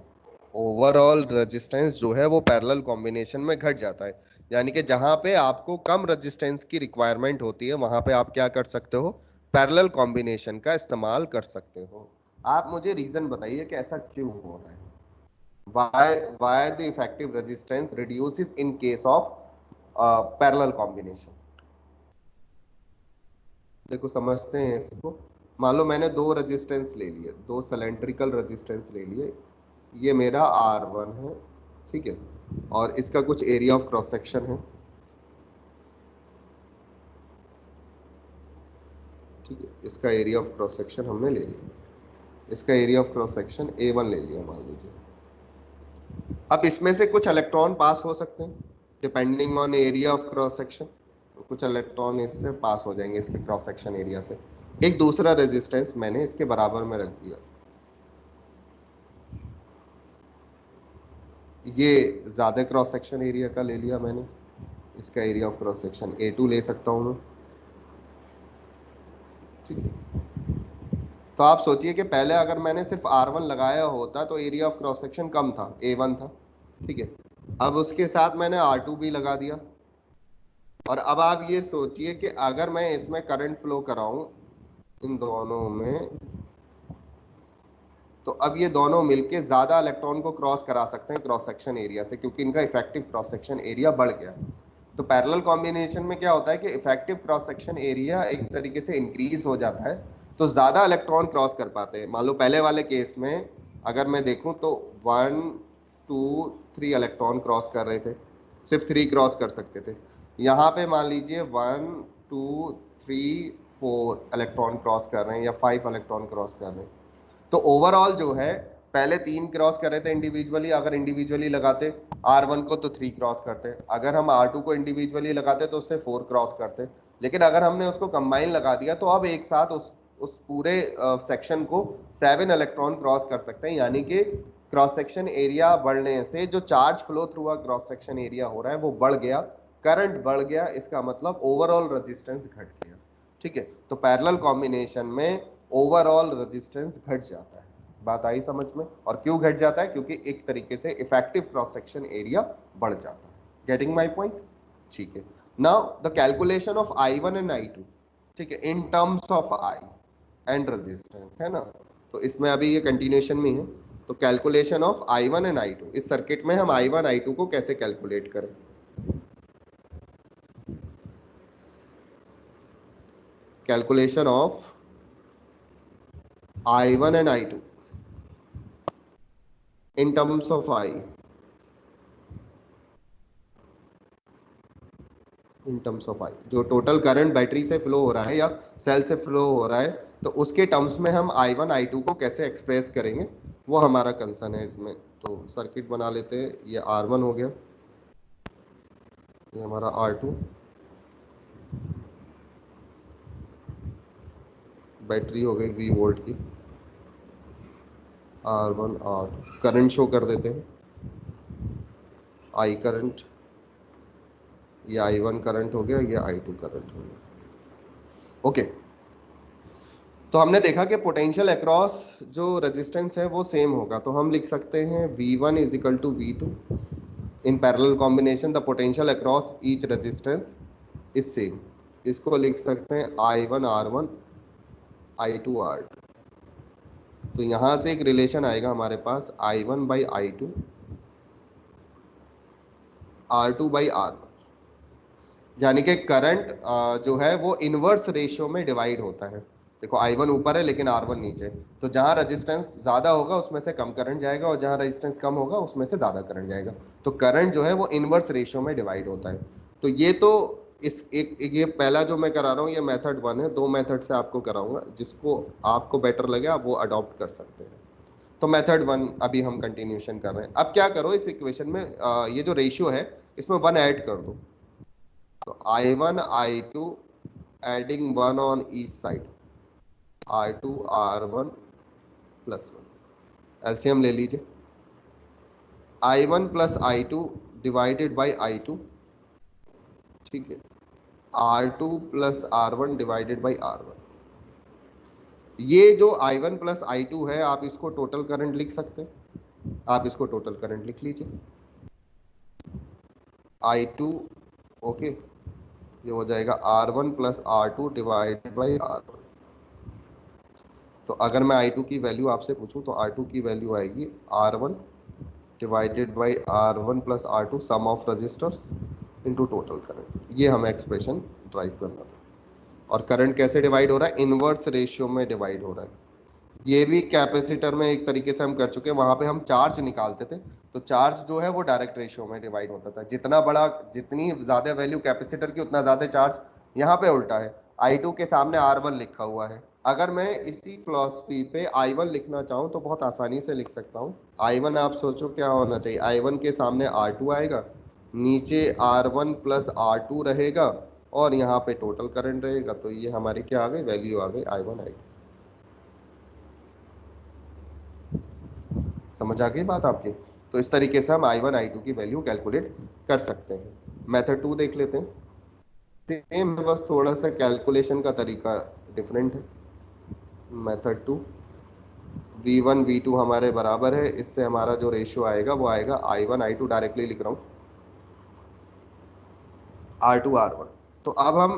ओवरऑल रेजिस्टेंस जो है वो पैरेलल कॉम्बिनेशन में घट जाता है, यानी कि जहां पे आपको कम रेजिस्टेंस की रिक्वायरमेंट होती है वहां पे आप क्या कर सकते हो, पैरेलल कॉम्बिनेशन का इस्तेमाल कर सकते हो। आप मुझे रीजन बताइए कि ऐसा क्यों हो रहा है, why the effective resistance reduces in case of parallel combination। देखो समझते हैं इसको, मान लो मैंने दो रेजिस्टेंस ले लिए, दो सिलेंड्रिकल रेजिस्टेंस ले लिए, ये मेरा R1 है, ठीक है, और इसका कुछ एरिया ऑफ क्रॉस सेक्शन है, ठीक है, इसका एरिया ऑफ क्रॉस सेक्शन हमने ले लिया, इसका area of cross section A1 ले लिया मान लीजिए। अब इसमें से कुछ इलेक्ट्रॉन पास हो सकते हैं depending on area of cross section, तो कुछ इलेक्ट्रॉन इससे पास हो जाएंगे इसके क्रॉस सेक्शन एरिया से। एक दूसरा रेजिस्टेंस मैंने इसके बराबर में रख दिया, ये ज्यादा क्रॉस सेक्शन एरिया का ले लिया मैंने, इसका area of cross section A2 ले सकता हूं मैं, ठीक है। तो आप सोचिए कि पहले अगर मैंने सिर्फ R1 लगाया होता तो एरिया ऑफ क्रॉस सेक्शन कम था, A1 था, ठीक है, अब उसके साथ मैंने R2 भी लगा दिया, और अब आप ये सोचिए कि अगर मैं इसमें करंट फ्लो कराऊं इन दोनों में, तो अब ये दोनों मिलके ज्यादा इलेक्ट्रॉन को क्रॉस करा सकते हैं क्रॉस सेक्शन एरिया से, क्योंकि इनका इफेक्टिव क्रॉस सेक्शन एरिया बढ़ गया। तो पैरेलल कॉम्बिनेशन में क्या होता है कि इफेक्टिव क्रॉस सेक्शन एरिया एक तरीके से इंक्रीज हो जाता है, तो ज्यादा इलेक्ट्रॉन क्रॉस कर पाते हैं। मान लो पहले वाले केस में अगर मैं देखूं तो 1 2 3 इलेक्ट्रॉन क्रॉस कर रहे थे, सिर्फ 3 क्रॉस कर सकते थे। यहाँ पे मान लीजिए 1 2 3 4 इलेक्ट्रॉन क्रॉस कर रहे हैं या 5 इलेक्ट्रॉन क्रॉस कर रहे हैं। तो ओवरऑल जो है पहले 3 क्रॉस कर रहे थे इंडिविजुअली, अगर इंडिविजुअली लगाते R1 को तो 3 क्रॉस करते, अगर हम R2 को इंडिविजुअली लगाते तो उससे 4 क्रॉस करते, लेकिन अगर हमने उसको कंबाइन लगा दिया तो अब एक साथ उस पूरे सेक्शन को 7 इलेक्ट्रॉन क्रॉस कर सकते हैं, यानी कि क्रॉस सेक्शन एरिया बढ़ने से जो charge flow through a cross section area हो रहा है वो बढ़ गया, करंट बढ़ गया, इसका मतलब ओवरऑल रेजिस्टेंस घट गया। ठीक है, तो पैरेलल कॉम्बिनेशन में ओवरऑल रेजिस्टेंस घट जाता है। बात आई समझ में? और क्यों घट जाता है? क्योंकि एक तरीके से इफेक्टिव क्रॉस सेक्शन एरिया बढ़ जाता है। Getting my point? ठीक है, now the calculation of I1 and I2, ठीक है, in terms of I and resistance, है ना, तो इसमें अभी ये कंटिन्यूएशन में है। तो calculation of I1 and I2, इस सर्किट में हम I1 I2 को कैसे कैलकुलेट करें? Calculation of I1 and I2 in terms of I, in terms of I, जो टोटल करंट बैटरी से फ्लो हो रहा है या सेल से फ्लो हो रहा है, तो उसके टर्म्स में हम I1 I2 को कैसे एक्सप्रेस करेंगे, वो हमारा कंसर्न है इसमें। तो सर्किट बना लेते हैं, ये R1 हो गया, ये हमारा R2, बैटरी हो गई V वोल्ट की, R1 R2, करंट शो कर देते हैं, I करंट, ये I1 करंट हो गया, ये I2 करंट हो गया। ओके, तो हमने देखा कि पोटेंशियल अक्रॉस जो रेजिस्टेंस है वो सेम होगा, तो हम लिख सकते हैं V1 is equal to V2 in parallel combination the potential across each resistance is same. इसको लिख सकते हैं I1 R1 I2 R2। तो यहां से एक रिलेशन आएगा हमारे पास I1 by I2 R2 by R1, यानी कि करंट जो है वो इनवर्स रेशियो में डिवाइड होता है। देखो I1 ऊपर है लेकिन R1 नीचे, तो जहां रेजिस्टेंस ज्यादा होगा उसमें से कम करंट जाएगा और जहां रेजिस्टेंस कम होगा उसमें से ज्यादा करंट जाएगा। तो करंट जो है वो इनवर्स रेशियो में डिवाइड होता है। तो ये तो इस एक ये पहला जो मैं करा रहा हूँ ये मेथड 1 है, 2 मेथड से आपको कराऊंगा, जिसको आपको बेटर लगे आप वो अडॉप्ट कर सकते हैं। तो मेथड 1 अभी हम कंटिन्यूशन कर रहे हैं। अब क्या करो, इस इक्वेशन में ये जो रेशियो है इसमें 1 ऐड कर दो, तो I1 I2 adding 1 on each side, R2 R1 plus 1, LCM ले लीजिए, I1 plus I2 divided by I2, ठीक है, R2 plus R1 divided by R1। ये जो I1 plus I2 है आप इसको टोटल करंट लिख सकते हैं, आप इसको टोटल करंट लिख लीजिए, I2 ओके, ये हो जाएगा R1 plus R2 divided by R1। तो अगर मैं I2 की वैल्यू आपसे पूछूं तो R2 की वैल्यू आएगी R1 divided by R1 plus R2 sum of resistors into total current. ये हमें एक्सप्रेशन ड्राइव करना था। और करंट कैसे डिवाइड हो रहा है? इनवर्स रेशियो में डिवाइड हो रहा है। ये भी कैपेसिटर में एक तरीके से हम कर चुके हैं, वहां पे हम चार्ज निकालते थे, तो चार्ज जो है वो डायरेक्ट रेशियो में डिवाइड होता था, जितना बड़ा जितनी ज्यादा वैल्यू कैपेसिटर की उतना ज्यादा चार्ज। यहाँ पे उल्टा है, I2 के सामने R1 लिखा हुआ है। अगर मैं इसी फिलॉसफी पे I1 लिखना चाहूँ तो बहुत आसानी से लिख सकता हूँ। I1 आप सोचो क्या होना चाहिए, I1 के सामने R2 आएगा, नीचे R1 प्लस R2 रहेगा और यहाँ पे टोटल करंट रहेगा। तो ये हमारी क्या आ गई, वैल्यू आ गई I1 I2। समझ आ गई बात आपकी? तो इस तरीके से हम I1 I2 की वैल्यू कैलकुलेट कर सकते हैं। मेथड 2 देख लेते हैं, सेम है, बस थोड़ा सा कैलकुलेशन का तरीका डिफरेंट है। मेथड 2, V1 V2 हमारे बराबर है, इससे हमारा जो रेशियो आएगा वो आएगा I1 I2, डायरेक्टली लिख रहा हूँ, R2 R1। तो अब हम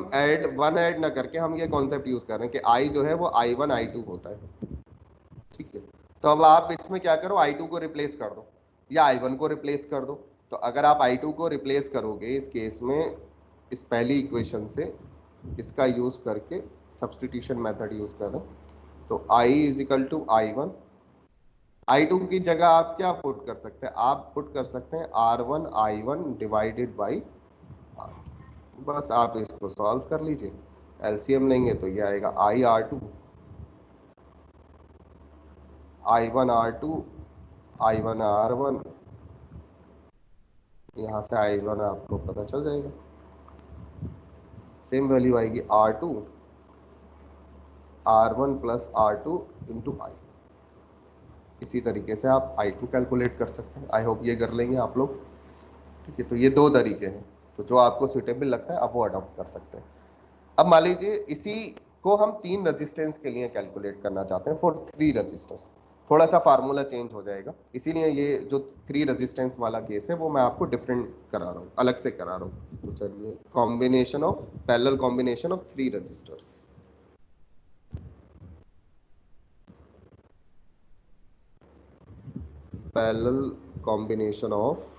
वन ऐड ना करके हम ये कॉन्सेप्ट यूज कर रहे हैं कि I जो है वो I1 I2 होता है, ठीक है। तो अब आप इसमें क्या करो, I2 को रिप्लेस कर दो या I1 को रिप्लेस कर दो। तो अगर आप I2 को रिप्लेस करोगे इस केस में, इस पहली इक्वेशन से इसका यूज करके सब्सटीट्यूशन मेथड यूज कर रहे हैं, तो I is equal to I1, I2 की जगह आप क्या पुट कर सकते हैं, आप पुट कर सकते हैं R1 I1 divided by R। बस आप इसको सॉल्व कर लीजिए, एलसीएम लेंगे तो ये आएगा I R2 I1 R2 I1 R1, यहाँ से I1 आपको पता चल जाएगा। सेम वैल्यू आएगी R2 R1 plus R2 into आई। इसी तरीके से आप I2 कैलकुलेट कर सकते हैं। आई होप ये कर लेंगे आप लोग। ठीक है, तो ये दो तरीके हैं, तो जो आपको सुटेबल लगता है आप वो अडॉप्ट कर सकते हैं। अब मान लीजिए इसी को हम 3 रेजिस्टेंस के लिए कैलकुलेट करना चाहते हैं फॉर 3 रेजिस्टेंस। थोड़ा सा फार्मूला चेंज हो जाएगा, इसीलिए ये जो 3 रेजिस्टेंस वाला केस है वो मैं आपको डिफरेंट करा रहा हूँ, अलग से करा रहा हूँ। तो चलिए, combination of parallel combination of 3 resistors. Parallel combination of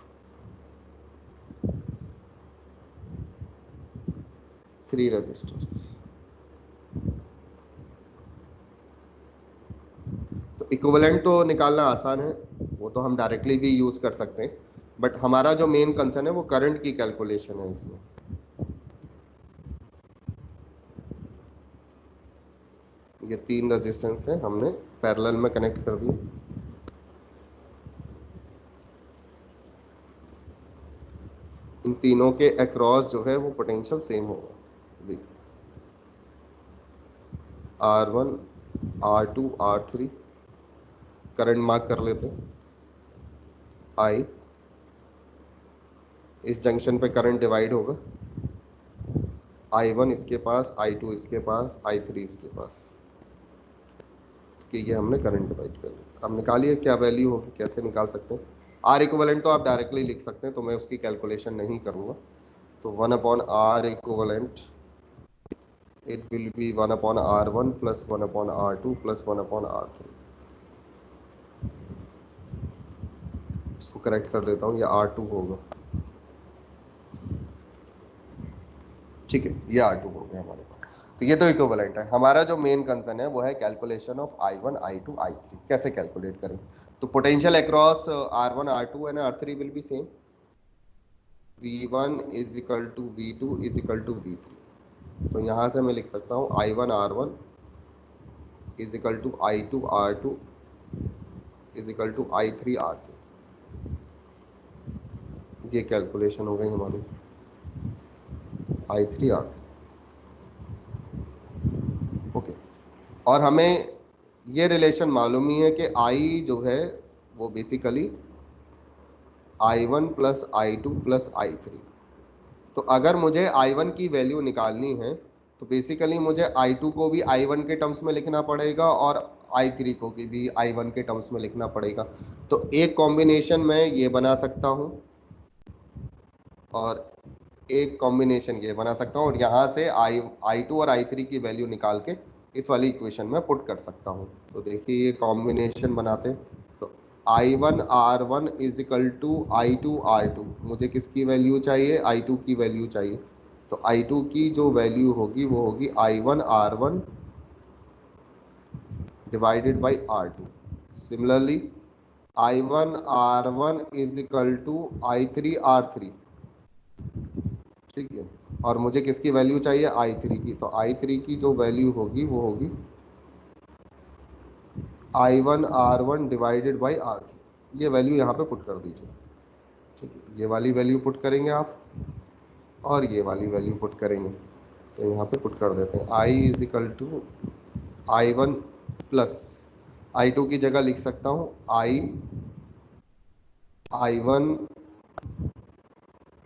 3 resistors. तो इक्विवेलेंट तो निकालना आसान है, वो तो हम डायरेक्टली भी यूज कर सकते हैं, बट हमारा जो मेन कंसर्न है वो करंट की कैलकुलेशन है इसमें। ये 3 रेजिस्टेंस है, हमने पैरेलल में कनेक्ट कर दिए। इन तीनों के अक्रॉस जो है वो पोटेंशियल सेम होगा। R1 R2 R3 current mark कर लेते हैं। I, इस जंक्शन पे करंट डिवाइड होगा। I1 इसके पास, I2 इसके पास, I3 इसके पास। ठीक है, हमने करंट डिवाइड कर लिया। अब निकालिए क्या वैल्यू होगी, कैसे निकाल सकते हैं। R इक्विवेलेंट तो आप डायरेक्टली लिख सकते हैं, तो मैं उसकी कैलकुलेशन नहीं करूँगा। तो 1/R equivalent it will be 1/R1 plus 1/R2 plus 1/R3। इसको करेक्ट कर देता हूँ, ये R2 होगा। ठीक है, ये R2 हो गया हमारे पास। तो ये तो इक्विवेलेंट है। हमारा जो मेन कंसर्न है वो है calculation of I1 I2 I3 कैसे कैलकुलेट करें। तो potential across R1 R2 and R3 will be same. V1 is equal to V2 is equal to V3। तो यहाँ से मैं लिख सकता हूँ I1 R1 is equal to I2 R2 is equal to I3 R3। ये कैलकुलेशन हो गई हमारी I3 R3। ओके, और हमें ये रिलेशन मालूम ही है कि I जो है वो basically I1 plus I2 plus I3। तो अगर मुझे I1 की वैल्यू निकालनी है तो बेसिकली मुझे I2 को भी I1 के टर्म्स में लिखना पड़ेगा और I3 को भी I1 के टर्म्स में लिखना पड़ेगा। तो एक कॉम्बिनेशन मैं ये बना सकता हूँ और एक कॉम्बिनेशन ये बना सकता हूँ, और यहाँ से I2 और I3 की वैल्यू निकाल के इस वाली इक्वेशन में पुट कर सकता हूँ। तो देखिए ये कॉम्बिनेशन बनाते हैं। तो I1 R1 is equal to I2 R2। मुझे किसकी वैल्यू चाहिए, I2 की वैल्यू चाहिए। तो I2 की जो वैल्यू होगी वो होगी I1 R1 divided by R2। Similarly I1 R1 is equal to I3 R3। ठीक है, और मुझे किसकी वैल्यू चाहिए, I3 की। तो I3 की जो वैल्यू होगी वो होगी I1 R1 divided by R3। ये वैल्यू यहाँ पे पुट कर दीजिए। ठीक है, ये वाली वैल्यू पुट करेंगे आप और ये वाली वैल्यू पुट करेंगे। तो यहाँ पे पुट कर देते हैं I is equal to I1 plus I2 की जगह लिख सकता हूँ I1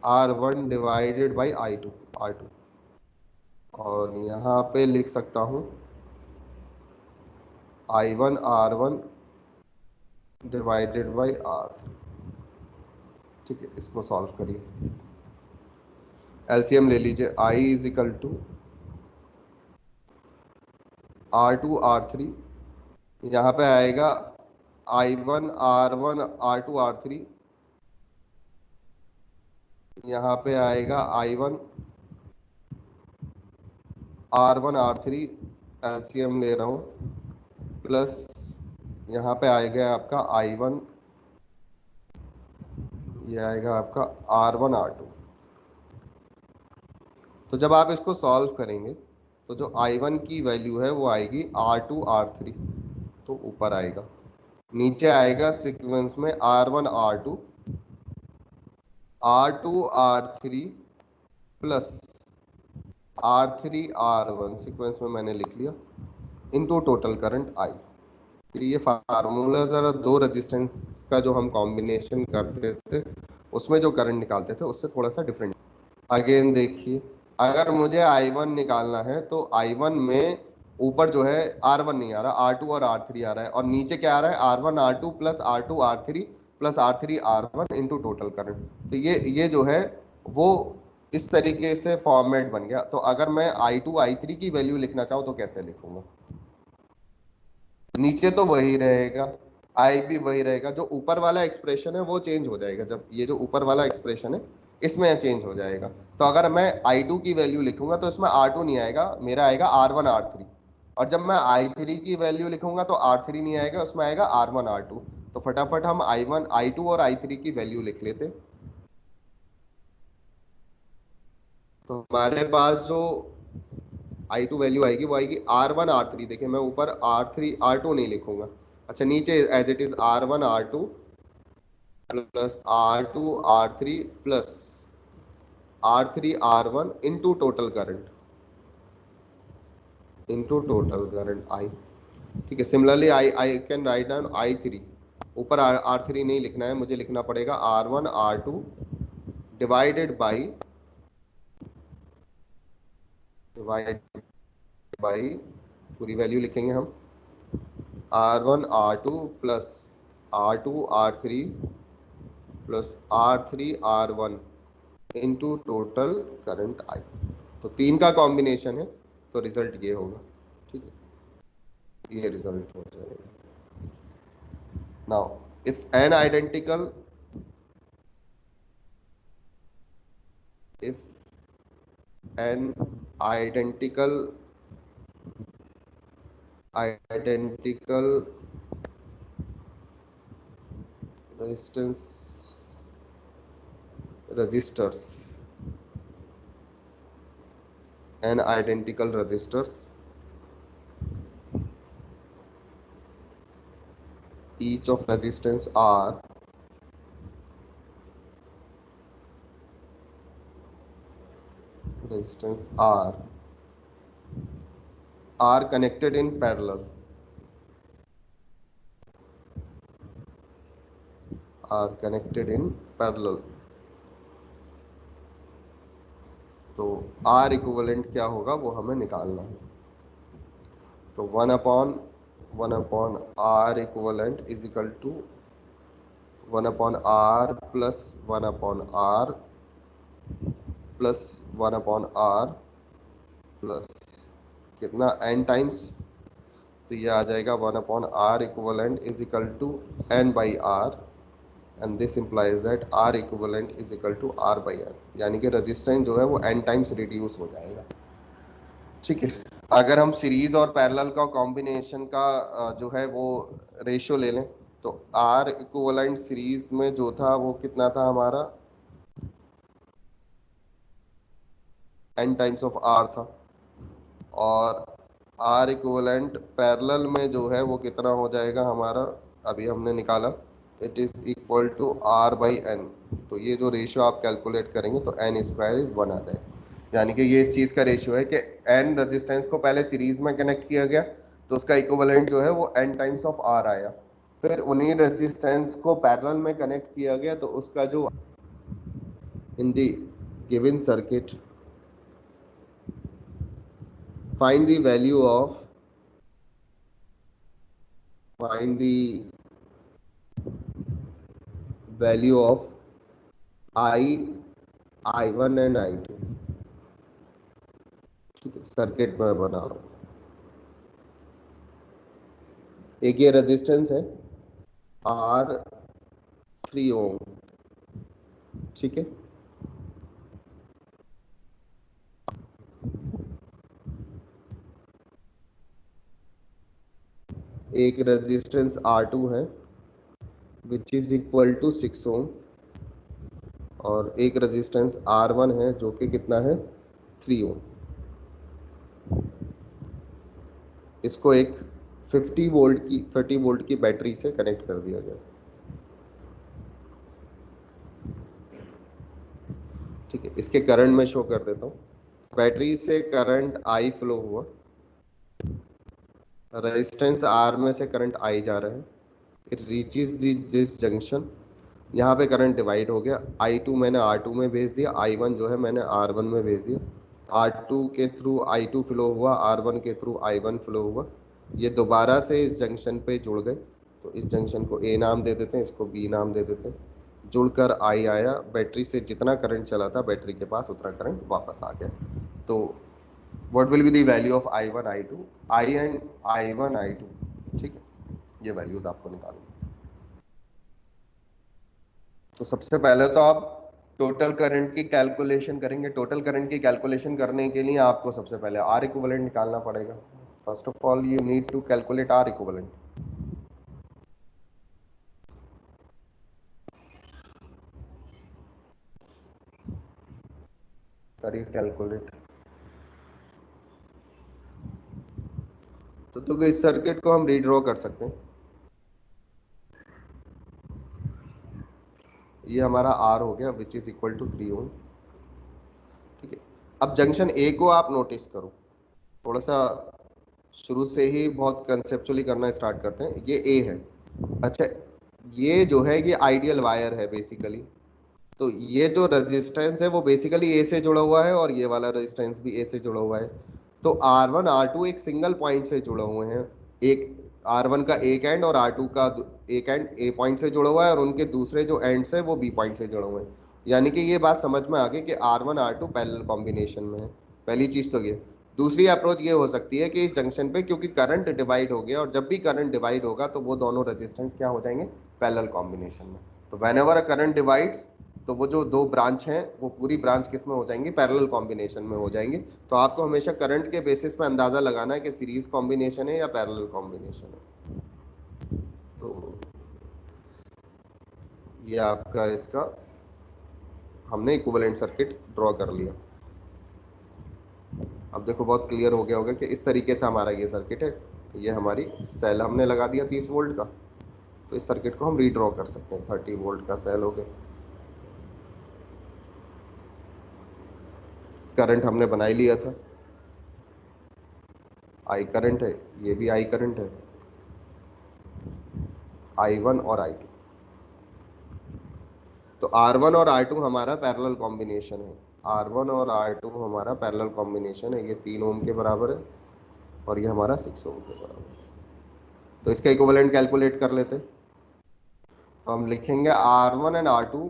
R1 divided by I2 R2, और यहाँ पे लिख सकता हूँ I1 R1 divided by R3। ठीक है, इसको सॉल्व करिए। एलसीएम ले लीजिए। I is equal to R2 R3, यहाँ पे आएगा I1 R1 R2 R3, यहाँ पे आएगा I1 R1 R3, एलसीएम ले रहा हूँ, प्लस यहाँ पे आएगा आपका I1, ये आएगा आपका R1 R2। तो जब आप इसको सॉल्व करेंगे तो जो I1 की वैल्यू है वो आएगी R2 R3, तो ऊपर आएगा। नीचे आएगा सीक्वेंस में R1 R2 R2 R3 plus R3 R1 sequence में मैंने लिख लिया इनटू टोटल करंट I। फिर ये फार्मूला जरा दो रेजिस्टेंस का जो हम कॉम्बिनेशन करते थे उसमें जो करंट निकालते थे उससे थोड़ा सा डिफरेंट। अगेन देखिए, अगर मुझे I1 निकालना है तो I1 में ऊपर जो है R1 नहीं आ रहा, R2 और R3 आ रहा है, और नीचे क्या आ रहा है R1 R2 plus R2 R3 plus R3 R1 into total current. तो ये जो है वो इस तरीके से फॉर्मेट बन गया। तो अगर मैं I2 I3 की वैल्यू लिखना चाहूँ तो कैसे लिखूंगा? नीचे तो वही रहेगा, आई भी वही रहेगा, जो ऊपर वाला एक्सप्रेशन है वो चेंज हो जाएगा। जब ये जो ऊपर वाला एक्सप्रेशन है इसमें चेंज हो जाएगा। तो अगर मैं I2 की वैल्यू लिखूंगा तो इसमें R2 नहीं आएगा, मेरा आएगा R1 R3। और जब मैं I3 की वैल्यू लिखूंगा तो R3 नहीं आएगा, उसमें आएगा R1 R2। तो फटाफट हम I1 I2 और I3 की वैल्यू लिख लेते। तो हमारे पास जो I2 वैल्यू आएगी वो आएगी R1 R3। देखिए मैं ऊपर R3 R2 नहीं लिखूंगा, अच्छा नीचे as it is R1 R2 plus R2 R3 plus R3 R1 into total current I। ठीक है, similarly I can write down I3। ऊपर R3 नहीं लिखना है, मुझे लिखना पड़ेगा R1 R2 डिवाइड बाई पूरी वैल्यू लिखेंगे हम R1 R2 plus R2 R3 plus R3 R1 into total current I। तो तीन का कॉम्बिनेशन है, तो रिजल्ट ये होगा। ठीक है, ये रिजल्ट हो जाएगा। Now if an identical if an identical resistance resistors an identical resistors each of resistance R are connected in parallel तो R इक्विवेलेंट क्या होगा वो हमें निकालना है। तो one upon R equivalent is equal to 1/R plus 1/R plus 1/R plus कितना n times, तो ये आ जाएगा 1/R equivalent is equal to n/R and this implies that R equivalent is equal to R/n, यानी कि resistance जो है वो n टाइम्स रिड्यूस हो जाएगा। ठीक है, अगर हम सीरीज और पैरेलल का कॉम्बिनेशन का जो है वो रेशियो ले लें तो R इक्विवेलेंट सीरीज में जो था वो कितना था हमारा n टाइम्स ऑफ R था, और R इक्विवेलेंट पैरेलल में जो है वो कितना हो जाएगा हमारा, अभी हमने निकाला, it is equal to R/n। तो ये जो रेशियो आप कैलकुलेट करेंगे तो n² आ जाएगा, यानी कि ये इस चीज़ का रेशियो है कि n रेजिस्टेंस को पहले सीरीज में कनेक्ट किया गया तो उसका इक्विवेलेंट जो है वो n टाइम्स ऑफ R आया, फिर उन्हीं रेजिस्टेंस को पैरेलल में कनेक्ट किया गया तो उसका जो in the given circuit find the value of I, I1 and I2। ठीक है, सर्किट में बना रहा हूँ। एक ये रेजिस्टेंस है R3 ओम, ठीक है, एक रेजिस्टेंस R2 है विच इज इक्वल टू 6 ओम, और एक रेजिस्टेंस R1 है जो कि कितना है 3 ओम। इसको एक 50 वोल्ट की 30 वोल्ट की बैटरी से कनेक्ट कर दिया गया। ठीक है, इसके करंट में शो कर देता हूँ। बैटरी से करंट आई फ्लो हुआ, रेजिस्टेंस आर में से करंट आई जा रहा है, इट रीचेज दिस जंक्शन, यहाँ पे करंट डिवाइड हो गया, I2 मैंने R2 में भेज दिया, I1 जो है मैंने R1 में भेज दिया, R2 के थ्रू I2 फ्लो हुआ, R1 के थ्रू I1 फ्लो हुआ, ये दोबारा से इस जंक्शन पे जुड़ गए। तो इस जंक्शन को A नाम दे देते हैं, इसको B नाम दे देते हैं। जुड़कर I आया, बैटरी से जितना करंट चला था बैटरी के पास उतना करंट वापस आ गया। तो what will be the value of I1 I2, I and I1 I2, ठीक है, ये वैल्यूज आपको निकालनी। तो सबसे पहले तो आप टोटल करंट की कैलकुलेशन करेंगे। टोटल करंट की कैलकुलेशन करने के लिए आपको सबसे पहले आर इक्विवेलेंट निकालना पड़ेगा। First of all you need to calculate R equivalent. करिए कैलकुलेट। तो इस सर्किट को हम रीड्रॉ कर सकते हैं। ये हमारा आर हो गया विच इज इक्वल टू 3 ओम। ठीक है, अब जंक्शन ए को आप नोटिस करो, थोड़ा सा शुरू से ही बहुत कंसेप्चुअली करना स्टार्ट करते हैं। ये ए है, अच्छा, ये जो है ये आइडियल वायर है बेसिकली। तो ये जो रेजिस्टेंस है वो बेसिकली ए से जुड़ा हुआ है और ये वाला रेजिस्टेंस भी ए से जुड़ा हुआ है। तो R1 R2 एक सिंगल पॉइंट से जुड़े हुए हैं। एक R1 का एक एंड और R2 का एक एंड ए पॉइंट से जुड़ा हुआ है और उनके दूसरे जो एंड्स है वो बी पॉइंट से जुड़े हुए हैं। यानी कि ये बात समझ में आ गई कि R1 R2 पैरेलल कॉम्बिनेशन में है। पहली चीज तो ये। दूसरी अप्रोच ये हो सकती है कि इस जंक्शन पे क्योंकि करंट डिवाइड हो गया और जब भी करंट डिवाइड होगा तो वो दोनों रेजिस्टेंस क्या हो जाएंगे, पैरेलल कॉम्बिनेशन में। तो व्हेनेवर अ करंट डिवाइड्स, तो वो जो दो ब्रांच हैं वो पूरी ब्रांच किस में हो जाएंगी, पैरेलल कॉम्बिनेशन में हो जाएंगी। तो आपको हमेशा करंट के बेसिस पे अंदाजा लगाना है कि सीरीज कॉम्बिनेशन है या पैरेलल कॉम्बिनेशन है। तो ये आपका इसका हमने इक्विवेलेंट सर्किट ड्रॉ कर लिया। अब देखो बहुत क्लियर हो गया होगा कि इस तरीके से हमारा ये सर्किट है। तो ये हमारी सेल हमने लगा दिया 30 वोल्ट का। तो इस सर्किट को हम रीड्रॉ कर सकते हैं। 30 वोल्ट का सेल हो गया, करंट हमने बना ही लिया था, आई करंट है, ये भी आई करंट है, I1 और I2। तो R1 और R2 हमारा पैरेलल कॉम्बिनेशन है। R1 और R2 हमारा पैरेलल कॉम्बिनेशन है। ये 3 ओम के बराबर है और ये हमारा 6 ओम के बराबर है। तो इसका इक्विवेलेंट कैलकुलेट कर लेते हैं। तो हम लिखेंगे R1 and R2,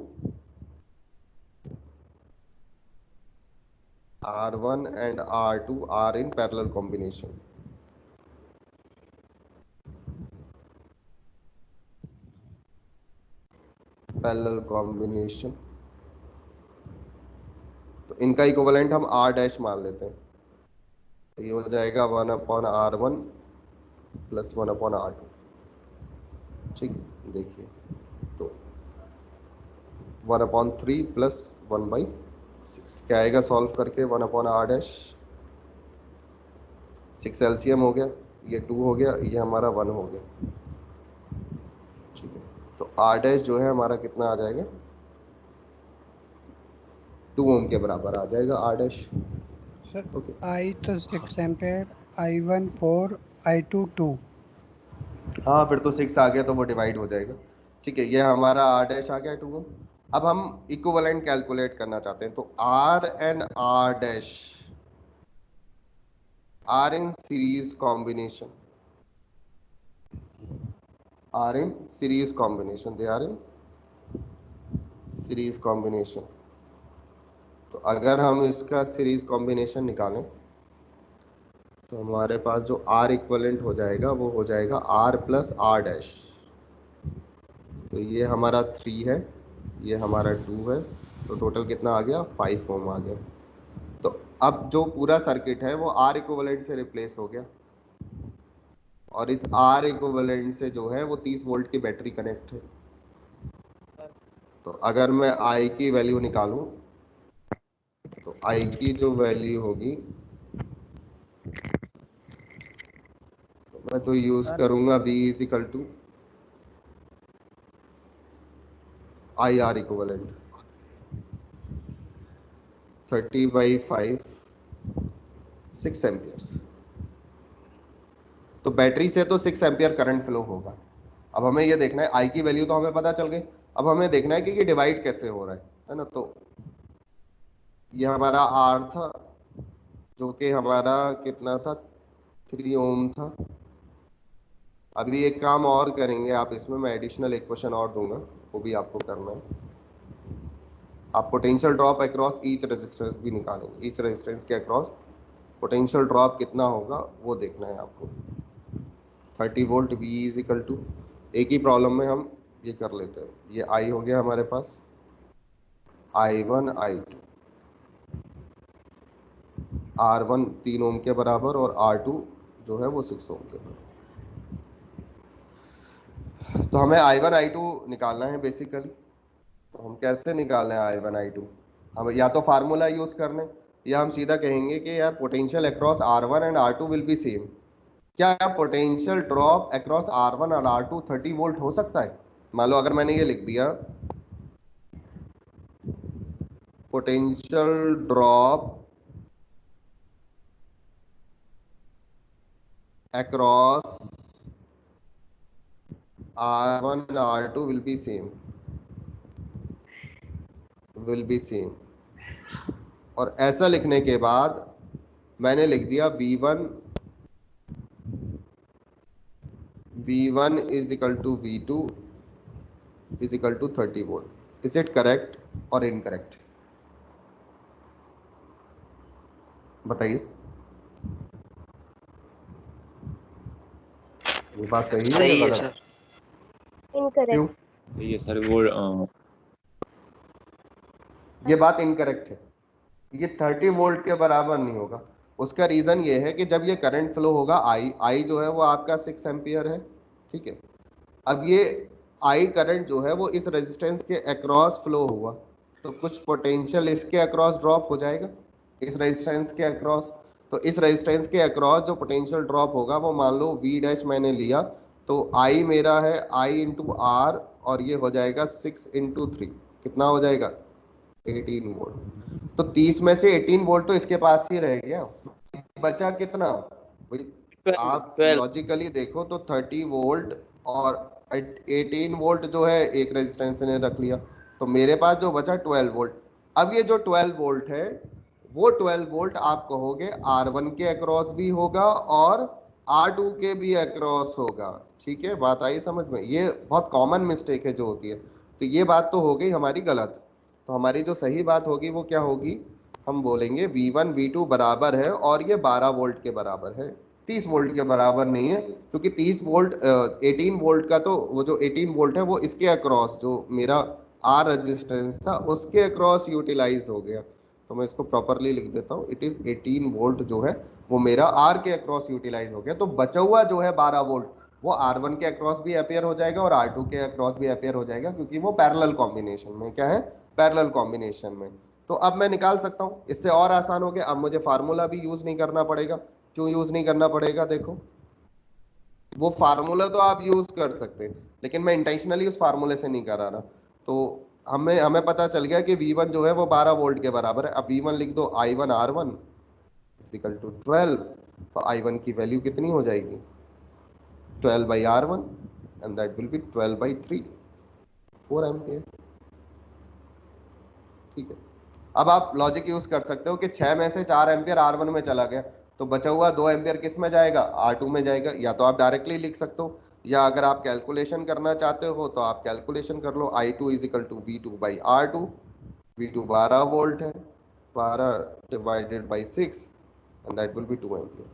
R1 and R2 are in parallel combination. Parallel combination, तो इनका इक्विवेलेंट हम R डैश मान लेते हैं। तो ये हो जाएगा 1/R1 प्लस 1/R2। ठीक, देखिए तो 1/3 प्लस 1/6 क्या आएगा सॉल्व करके, 1/R डैश, 6 एलसीएम हो गया, ये 2 हो गया, ये हमारा 1 हो गया। ठीक है, तो R डैश जो है हमारा कितना आ जाएगा, 2 ओम के बराबर आ जाएगा R dash. Sir okay, I तो 6 एम्पेयर, I1 4, I2 2। हाँ फिर तो 6 आ गया तो वो डिवाइड हो जाएगा। ठीक है, ये हमारा R डैश आ गया 2 ओम। अब हम इक्विवेलेंट कैलकुलेट करना चाहते हैं। तो R and R dash are in series combination, are in series combination, they are in series combination। तो अगर हम इसका सीरीज कॉम्बिनेशन निकालें तो हमारे पास जो R इक्वलेंट हो जाएगा वो हो जाएगा R प्लस R डैश। तो ये हमारा 3 है, ये हमारा 2 है, तो टोटल कितना आ गया, 5 ओम आ गया। तो अब जो पूरा सर्किट है वो R इक्वलेंट से रिप्लेस हो गया और इस R इक्वलेंट से जो है वो 30 वोल्ट की बैटरी कनेक्ट है। तो अगर मैं I की वैल्यू निकालूं तो I की जो वैल्यू होगी, तो मैं तो यूज करूंगा V is equal to I R equivalent 30/5 6 amperes. तो बैटरी से तो 6 एम्पियर करंट फ्लो होगा। अब हमें ये देखना है, आई की वैल्यू तो हमें पता चल गई, अब हमें देखना है कि ये डिवाइड कैसे हो रहा है ना। तो ये हमारा आर था, जो कि हमारा कितना था, 3 ओम था। अभी एक काम और करेंगे आप इसमें, मैं एडिशनल एक क्वेश्चन और दूंगा, वो भी आपको करना है। आप potential drop across each resistance भी निकालेंगे, ईच रेजिस्टेंस के अक्रॉस पोटेंशियल ड्रॉप कितना होगा वो देखना है आपको। 30 volt V is equal to, एक ही प्रॉब्लम में हम ये कर लेते हैं। ये I हो गया हमारे पास, I1 I2, R1 3 ओम के बराबर और R2 जो है वो 6 ओम के बराबर। तो हमें I1 I2 निकालना है बेसिकली। तो हम कैसे निकाल रहे हैं I1 I2? हम या तो फार्मूला यूज कर लें, या हम सीधा कहेंगे कि यार potential across R1 and R2 will be same. क्या पोटेंशियल ड्रॉप अक्रॉस R1 और R2 30 वोल्ट हो सकता है? मान लो अगर मैंने ये लिख दिया, potential drop across R1 and R2 will be same, will be same। और ऐसा लिखने के बाद मैंने लिख दिया V1 is equal to V2 is equal to 30 volt. Is it correct और इनकरेक्ट? बताइए, ये बात सही है या सही है गलत? सर। क्यों? इनकरेक्ट। ये सर वो ये बात इनकरेक्ट है, ये 30 वोल्ट के बराबर नहीं होगा। उसका रीजन ये है कि जब ये करंट फ्लो होगा, आई जो है वो आपका 6 एम्पियर है, ठीक है। अब ये आई करंट जो है वो इस रेजिस्टेंस के अक्रॉस फ्लो हुआ, तो कुछ पोटेंशियल इसके अक्रॉस ड्रॉप हो जाएगा, इस रेजिस्टेंस के अक्रॉस। तो इस रेजिस्टेंस के अक्रॉस जो पोटेंशियल ड्रॉप होगा वो मान लो V डैश मैंने लिया, तो आई मेरा है आई इंटू आर, और ये हो जाएगा 6 इंटू 3, कितना हो जाएगा 18 वोल्ट। तो 30 में से 18 वोल्ट तो इसके पास ही रह गया, बचा कितना भाई? आप 12 लॉजिकली देखो तो 30 वोल्ट और 18 वोल्ट जो है एक रेजिस्टेंस ने रख लिया, तो मेरे पास जो बचा 12 वोल्ट। अब ये जो 12 वोल्ट है, वो 12 वोल्ट आप कहोगे R1 के अक्रॉस भी होगा और R2 के भी अक्रॉस होगा। ठीक है, बात आई समझ में? ये बहुत कॉमन मिस्टेक है जो होती है। तो ये बात तो हो गई हमारी गलत। तो हमारी जो सही बात होगी वो क्या होगी? हम बोलेंगे V1 V2 बराबर है और ये 12 वोल्ट के बराबर है, 30 वोल्ट के बराबर नहीं है, क्योंकि 30 वोल्ट 18 वोल्ट का, तो वो जो 18 वोल्ट है वो इसके अक्रॉस, जो मेरा आर रेजिस्टेंस था उसके अक्रॉस यूटिलाइज हो गया। तो मैं इसको प्रॉपरली लिख देता हूँ, इट इज 18 वोल्ट जो है वो मेरा आर के अक्रॉस यूटिलाइज हो गया। तो बचा हुआ जो है 12 वोल्ट वो R1 के अक्रॉस भी अपेयर हो जाएगा और R2 के अक्रॉस भी अपेयर हो जाएगा, क्योंकि वो पैरेलल कॉम्बिनेशन में क्या है, पैरेलल कॉम्बिनेशन में। तो अब मैं निकाल सकता हूँ, इससे और आसान हो गया। अब मुझे फार्मूला भी यूज नहीं करना पड़ेगा। क्यों यूज नहीं करना पड़ेगा? देखो, वो फार्मूला तो आप यूज कर सकते हैं, लेकिन मैं इंटेंशनली उस फार्मूले से नहीं करा रहा। तो हमें हमें पता चल गया कि V1 जो है वो 12 वोल्ट के बराबर है। अब V1 लिख दो, I1 R1 इक्वल टू 12। तो I1 की वैल्यू कितनी हो जाएगी? 12/R1 and that will B 12/3, 4 ampere. ठीक है, अब आप लॉजिक यूज कर सकते हो कि 6 में से 4 एम्पियर R1 में चला गया, तो बचा हुआ 2 एम्पियर किस में जाएगा? R2 में जाएगा। या तो आप डायरेक्टली लिख सकते हो, या अगर आप कैलकुलेशन करना चाहते हो तो आप कैलकुलेशन कर लो। I2 is equal to V2/R2, V2 12 volt है, 12 divided by 6 and that will be 2 ampere.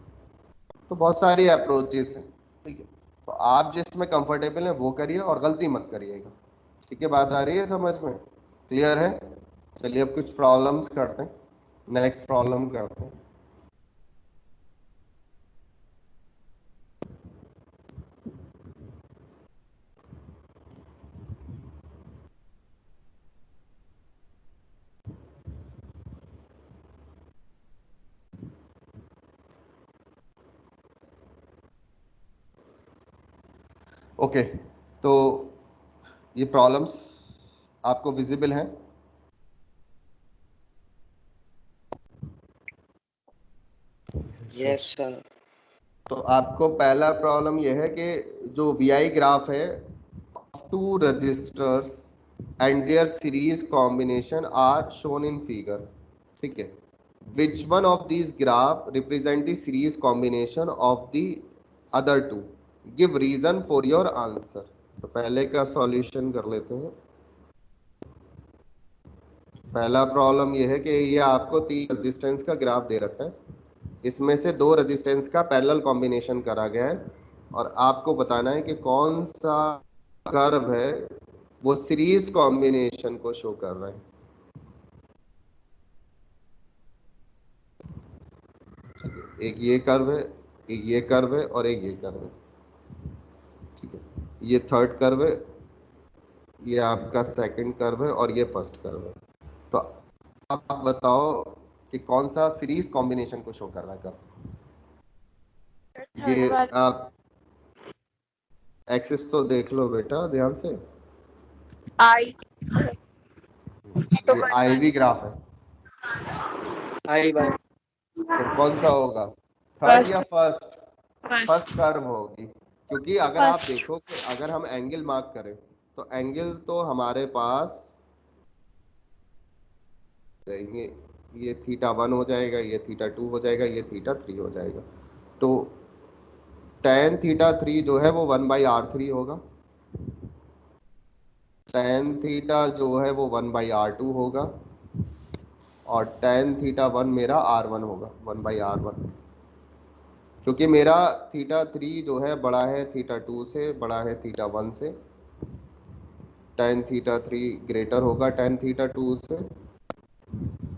तो बहुत सारी अप्रोचेस हैं, ठीक है। तो आप जिसमें कंफर्टेबल है वो करिए और गलती मत करिएगा। ठीक है, बात आ रही है समझ में? क्लियर है? चलिए अब कुछ प्रॉब्लम्स करते हैं, नेक्स्ट प्रॉब्लम करते हैं। ओके, तो ये प्रॉब्लम्स आपको विजिबल हैं? Yes sir. तो आपको पहला प्रॉब्लम यह है कि जो वीआई ग्राफ है, two resistors and their series combination are shown in figure, ठीक है। Which one of these graph represent the series combination of the other two, give reason for your answer. तो पहले का सॉल्यूशन कर लेते हैं। पहला प्रॉब्लम यह है कि ये आपको 3 रेजिस्टेंस का ग्राफ दे रखा है, इसमें से 2 रेजिस्टेंस का पैरेलल कॉम्बिनेशन करा गया है और आपको बताना है कि कौन सा कर्व है वो सीरीज कॉम्बिनेशन को शो कर रहा है। एक ये कर्व है, एक ये कर्व है और एक ये कर्व है, ठीक है। ये थर्ड कर्व है, ये आपका सेकंड कर्व है और ये फर्स्ट कर्व है। तो आप बताओ कि कौन सा सीरीज कॉम्बिनेशन को शो कर रहा है कर्व। ये आप एक्सिस तो देख लो बेटा ध्यान से, आई ये आईवी ग्राफ है, आई बाय। तो कौन सा होगा, थर्ड या फर्स्ट? फर्स्ट फर्स्ट कर्व होगी, क्योंकि अगर आप देखो कि अगर हम एंगल मार्क करें तो एंगल तो हमारे पास रहेंगे, ये θ1 हो जाएगा, ये θ2 हो जाएगा, ये θ3 हो जाएगा। तो tan θ3 जो है वो 1/r3 होगा, tan θ जो है वो 1/r2 होगा और tan θ1 मेरा r1 होगा, 1/r1, क्योंकि मेरा θ3 जो है बड़ा है θ2 से, बड़ा है θ1 से। tan θ3 ग्रेटर होगा tan θ2 से,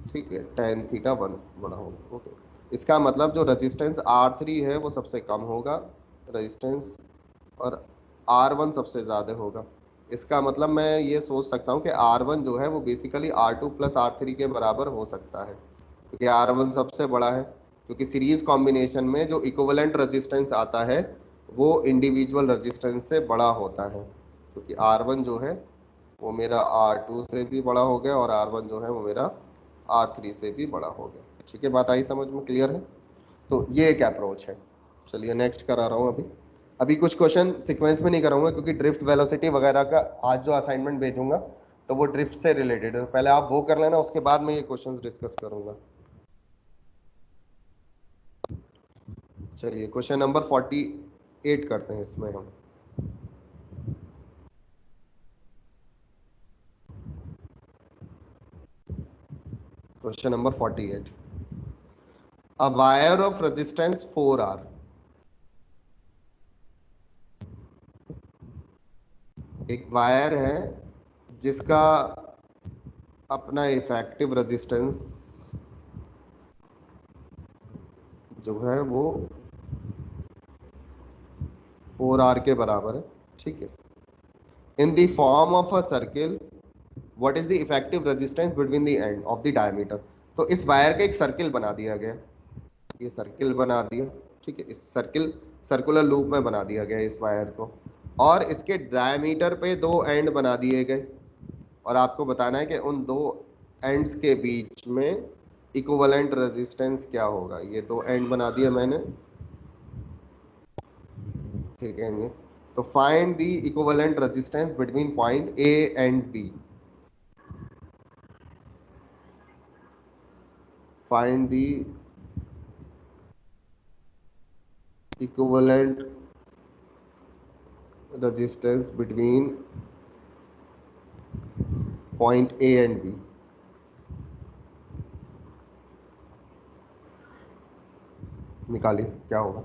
ठीक है, tan θ1 बड़ा होगा। ओके, इसका मतलब जो रेजिस्टेंस R3 है वो सबसे कम होगा रेजिस्टेंस और R1 सबसे ज़्यादा होगा। इसका मतलब मैं ये सोच सकता हूँ कि R1 जो है वो बेसिकली R2 प्लस R3 के बराबर हो सकता है, क्योंकि R1 सबसे बड़ा है, क्योंकि सीरीज कॉम्बिनेशन में जो इक्विवेलेंट रेजिस्टेंस आता है वो इंडिविजुअल रेजिस्टेंस से बड़ा होता है, क्योंकि R1 जो है वो मेरा R2 से भी बड़ा हो गया और R1 जो है वो मेरा R3 से भी बड़ा हो गया। ठीक है, बात आई समझ में, क्लियर है? तो ये एक अप्रोच है। चलिए नेक्स्ट करा रहा हूँ। अभी कुछ क्वेश्चन सीक्वेंस में नहीं कराऊंगा, क्योंकि ड्रिफ्ट वेलोसिटी वगैरह का आज जो असाइनमेंट भेजूंगा तो वो ड्रिफ्ट से रिलेटेड है। पहले आप वो कर लेना, उसके बाद मैं ये क्वेश्चंस डिस्कस करूंगा। चलिए क्वेश्चन नंबर 48 करते हैं इसमें हम। Question number 48, a wire of resistance 4R, एक वायर है जिसका अपना इफेक्टिव रेजिस्टेंस जो है वो 4R के बराबर है, ठीक है। In the form of a circle, what is the effective resistance between the end of the diameter. तो इस वायर का एक सर्किल बना दिया गया, ये सर्किल बना दिया, ठीक है। इस सर्कुलर लूप में बना दिया गया इस वायर को, और इसके डायमीटर पे 2 एंड बना दिए गए, और आपको बताना है कि उन 2 एंड्स के बीच में इक्विवेलेंट रेजिस्टेंस क्या होगा। ये 2 एंड बना दिए मैंने, ठीक है। तो find the equivalent resistance between point A and B. Find the equivalent resistance between point A and B। निकालिए क्या होगा।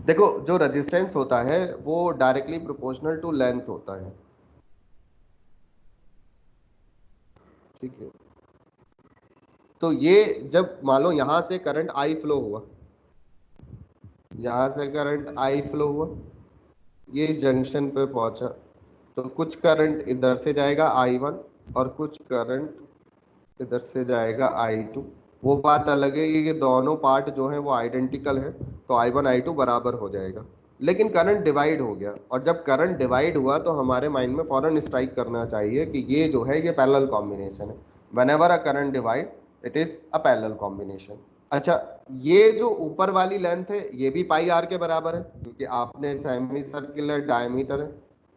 देखो, जो रेजिस्टेंस होता है वो डायरेक्टली प्रोपोर्शनल टू लेंथ होता है, ठीक है। तो ये जब मान लो यहां से करंट आई फ्लो हुआ, यहां से करंट आई फ्लो हुआ, ये इस जंक्शन पे पहुंचा, तो कुछ करंट इधर से जाएगा I1 और कुछ करंट इधर से जाएगा I2, वो बात अलग है कि ये दोनों पार्ट जो है वो आइडेंटिकल है, तो I1 I2 बराबर हो जाएगा। लेकिन करंट डिवाइड हो गया, और जब करंट डिवाइड हुआ तो हमारे माइंड में फौरन स्ट्राइक करना चाहिए कि ये जो है ये पैरेलल कॉम्बिनेशन है। Whenever a current divide it is a parallel combination. अच्छा, ये जो ऊपर वाली लेंथ है ये भी पाई आर के बराबर है, क्योंकि आपने सेमी सर्कुलर डायमीटर है,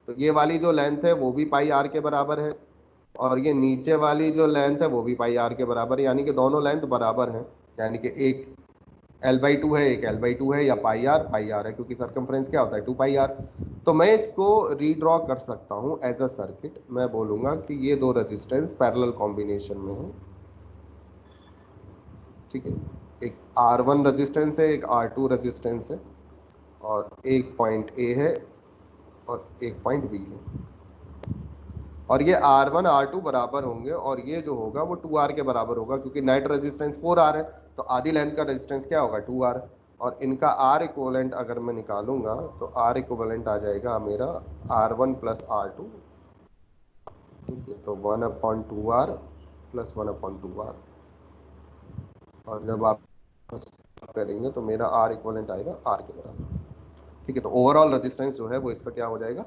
तो ये वाली जो लेंथ है वो भी पाई आर के बराबर है, और ये नीचे वाली जो लेंथ है वो भी पाई आर के बराबर है, यानी कि दोनों लेंथ बराबर हैं। यानी कि एक L/2 है, एक L/2 है, या पाई आर है, क्योंकि सरकमफ्रेंस क्या होता है 2 पाई आर। तो मैं इसको रीड्रॉ कर सकता हूँ एज अ सर्किट। मैं बोलूंगा कि ये दो रेजिस्टेंस पैरेलल कॉम्बिनेशन में है, ठीक है। एक R1 रेजिस्टेंस है, एक R2 रेजिस्टेंस है, और एक पॉइंट ए है और एक पॉइंट बी है, और ये R1 R2 बराबर होंगे, और ये जो होगा वो 2R के बराबर होगा, क्योंकि नेट रेजिस्टेंस 4R है, तो आधी लेंथ का रेजिस्टेंस क्या होगा 2R। और इनका R इक्विवेलेंट अगर मैं निकालूंगा तो R इक्विवेलेंट आ जाएगा मेरा R1 प्लस R2, ठीक है। तो 1/2R प्लस 1/2R, और जब आप करेंगे तो मेरा R इक्विवेलेंट आएगा R के बराबर, ठीक है। तो ओवरऑल रेजिस्टेंस जो है वो इसका क्या हो जाएगा,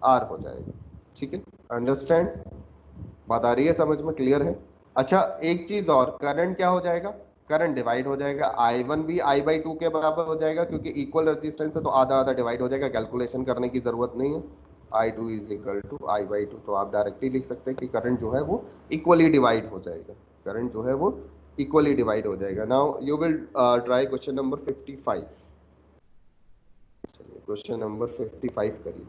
R हो जाएगा, ठीक है। अंडरस्टैंड, बात आ रही है समझ में, क्लियर है। अच्छा, एक चीज और, करंट क्या हो जाएगा, करंट डिवाइड हो जाएगा। I1 भी I/2 के बराबर हो जाएगा, क्योंकि इक्वल रेजिस्टेंस है तो आधा आधा डिवाइड हो जाएगा, कैलकुलेशन करने की जरूरत नहीं है। I2 is equal to I/2, तो आप डायरेक्टली लिख सकते हैं कि करंट जो है वो इक्वली डिवाइड हो जाएगा, करंट जो है वो इक्वली डिवाइड हो जाएगा। Now you will try question number 55। चलिए क्वेश्चन नंबर 55 करिए।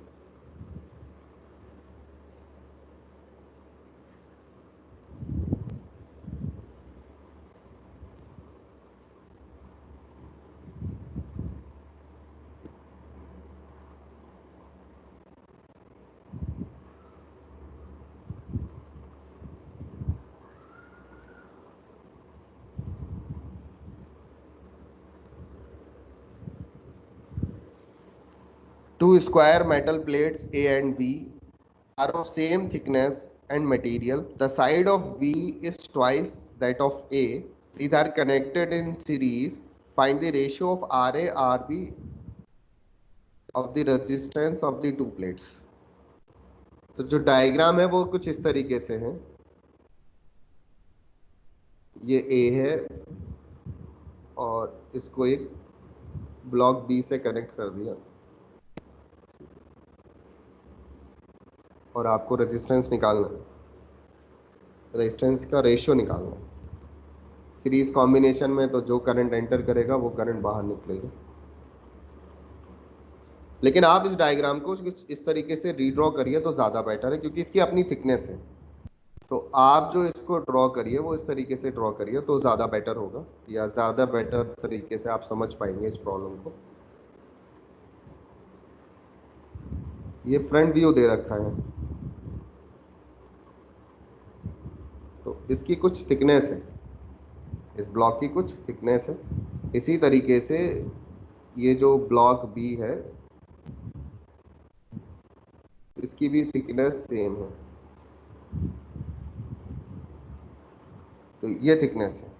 Two square metal plates A and B are of same thickness and material. The side of B is twice that of A. These are connected in series. Find the ratio of RA RB of the resistance of the two plates. तो जो diagram है वो कुछ इस तरीके से है। ये A है और इसको एक ब्लॉक B से कनेक्ट कर दिया, और आपको रेजिस्टेंस निकालना है, रेजिस्टेंस का रेशियो निकालना है। सीरीज कॉम्बिनेशन में तो जो करंट एंटर करेगा वो करंट बाहर निकलेगा। लेकिन आप इस डायग्राम को इस तरीके से रीड्रॉ करिए तो ज़्यादा बेटर है, क्योंकि इसकी अपनी थिकनेस है। तो आप जो इसको ड्रॉ करिए वो इस तरीके से ड्रॉ करिए तो ज़्यादा बेटर होगा, या ज़्यादा बेटर तरीके से आप समझ पाएंगे इस प्रॉब्लम को। ये फ्रंट व्यू दे रखा है, तो इसकी कुछ थिकनेस है, इस ब्लॉक की कुछ थिकनेस है। इसी तरीके से ये जो ब्लॉक बी है इसकी भी थिकनेस सेम है, तो ये थिकनेस है।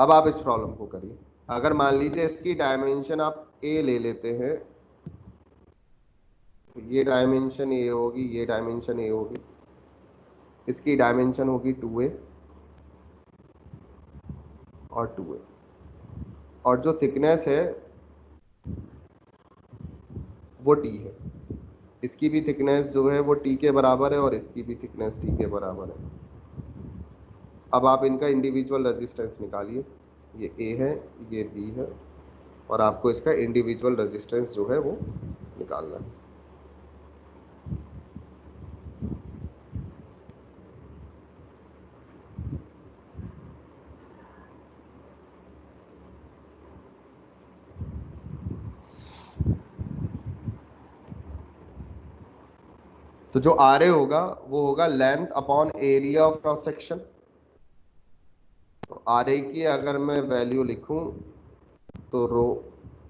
अब आप इस प्रॉब्लम को करिए। अगर मान लीजिए इसकी डायमेंशन आप ए ले लेते हैं, तो ये डायमेंशन ए होगी, ये डायमेंशन ए होगी, इसकी डायमेंशन होगी 2a और 2a, और जो थिकनेस है वो t है। इसकी भी थिकनेस जो है वो t के बराबर है, और इसकी भी थिकनेस t के बराबर है। अब आप इनका इंडिविजुअल रेजिस्टेंस निकालिए। ये a है, ये b है, और आपको इसका इंडिविजुअल रेजिस्टेंस जो है वो निकालना है। तो जो RA होगा वो होगा length upon area of cross section. तो RA की अगर मैं वैल्यू लिखूं तो रो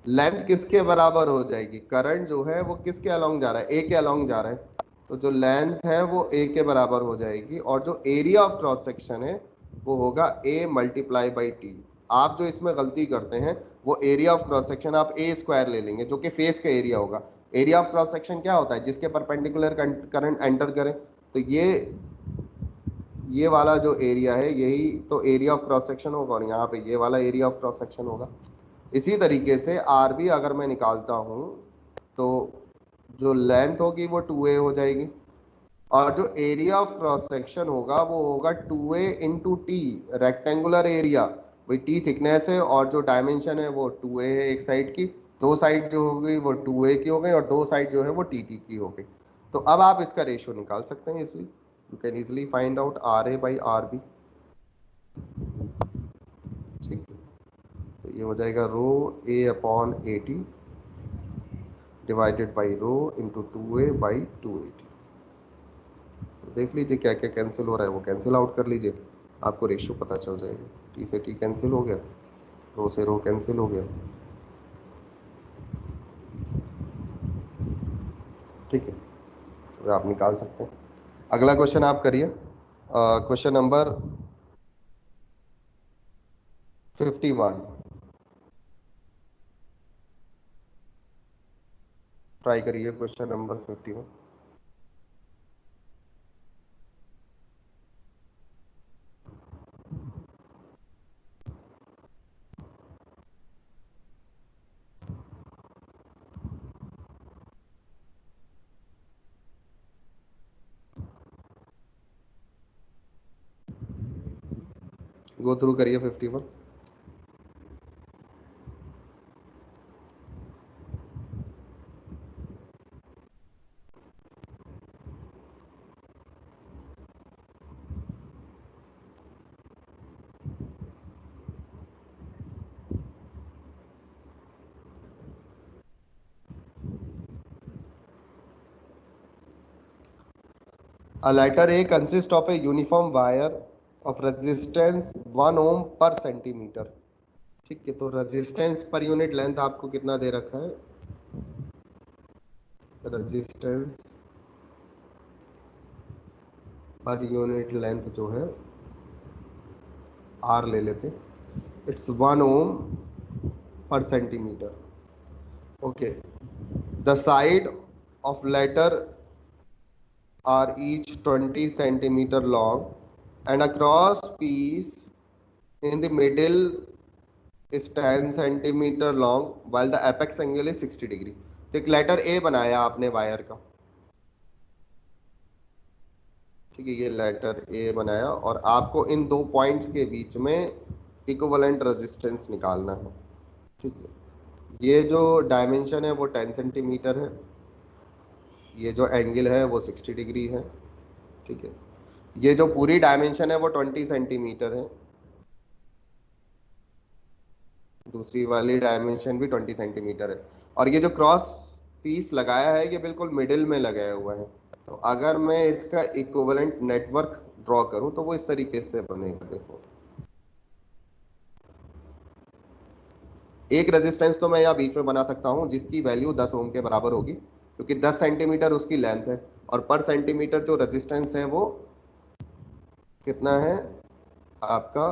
लेंथ किसके बराबर हो जाएगी, करंट जो है वो किसके अलोंग जा रहा है, ए के अलोंग जा रहा है, तो जो लेंथ है वो ए के बराबर हो जाएगी, और जो एरिया ऑफ क्रॉस सेक्शन है वो होगा A मल्टीप्लाई बाई टी। आप जो इसमें गलती करते हैं वो एरिया ऑफ क्रॉस सेक्शन आप ए स्क्वायर ले लेंगे, जो कि फेस का एरिया होगा। एरिया ऑफ क्रॉस सेक्शन क्या होता है? जिसके परपेंडिकुलर करंट एंटर करे। तो ये वाला जो एरिया है यही तो एरिया ऑफ क्रॉस सेक्शन होगा, और यहाँ पे ये वाला एरिया ऑफ क्रॉस सेक्शन होगा। इसी तरीके से आर बी अगर मैं निकालता हूँ तो जो लेंथ होगी वो 2a हो जाएगी, और जो एरिया ऑफ क्रॉस सेक्शन होगा वो होगा 2a into T, rectangular area. वही टी थिकनेस है और जो डायमेंशन है वो 2a है। एक साइड की, दो साइड जो हो गई वो 2a की हो गई, और दो साइड जो है वो टी की हो गई। तो अब आप इसका रेशियो निकाल सकते हैं इसलिए you can easily find out R A by R B. ठीक है, तो ये हो जाएगा rho A upon A T divided by rho into 2a by 280। देख लीजिए क्या क्या कैंसिल हो रहा है, वो कैंसिल आउट कर लीजिए, आपको रेशियो पता चल जाएगा। टी से टी कैंसिल हो गया, रो से रो कैंसिल हो गया। ठीक है, तो आप निकाल सकते हैं। अगला क्वेश्चन आप करिए, क्वेश्चन नंबर 51। ट्राई करिए क्वेश्चन नंबर 51। गो थ्रू करिए 51। A letter A consists of a uniform wire of resistance 1 ohm per centimeter। ठीक है, तो रेजिस्टेंस पर यूनिट लेंथ आपको कितना दे रखा है? रेजिस्टेंस पर यूनिट लेंथ जो है आर ले लेते, it's 1 ohm per centimeter। Okay, the side of letter are each 20 centimeter long and a cross piece in the middle is 10 centimeter long while the apex angle is 60 degree। तो एक letter ए बनाया आपने wire का, ठीक है, ये letter ए बनाया और आपको इन दो पॉइंट्स के बीच में इक्विवेलेंट रेजिस्टेंस निकालना है। ठीक है, ये जो डायमेंशन है वो 10 सेंटीमीटर है, ये जो एंगल है वो 60 डिग्री है। ठीक है, ये जो पूरी डायमेंशन है वो 20 सेंटीमीटर है, दूसरी वाली डायमेंशन भी 20 सेंटीमीटर है, और ये जो क्रॉस पीस लगाया है ये बिल्कुल मिडिल में लगाया हुआ है। तो अगर मैं इसका इक्विवेलेंट नेटवर्क ड्रॉ करूं तो वो इस तरीके से बनेगा। देखो, एक रेजिस्टेंस तो मैं यहाँ बीच में बना सकता हूँ जिसकी वैल्यू 10 ओम के बराबर होगी, क्योंकि 10 सेंटीमीटर उसकी लेंथ है, और पर सेंटीमीटर जो रेजिस्टेंस है वो कितना है आपका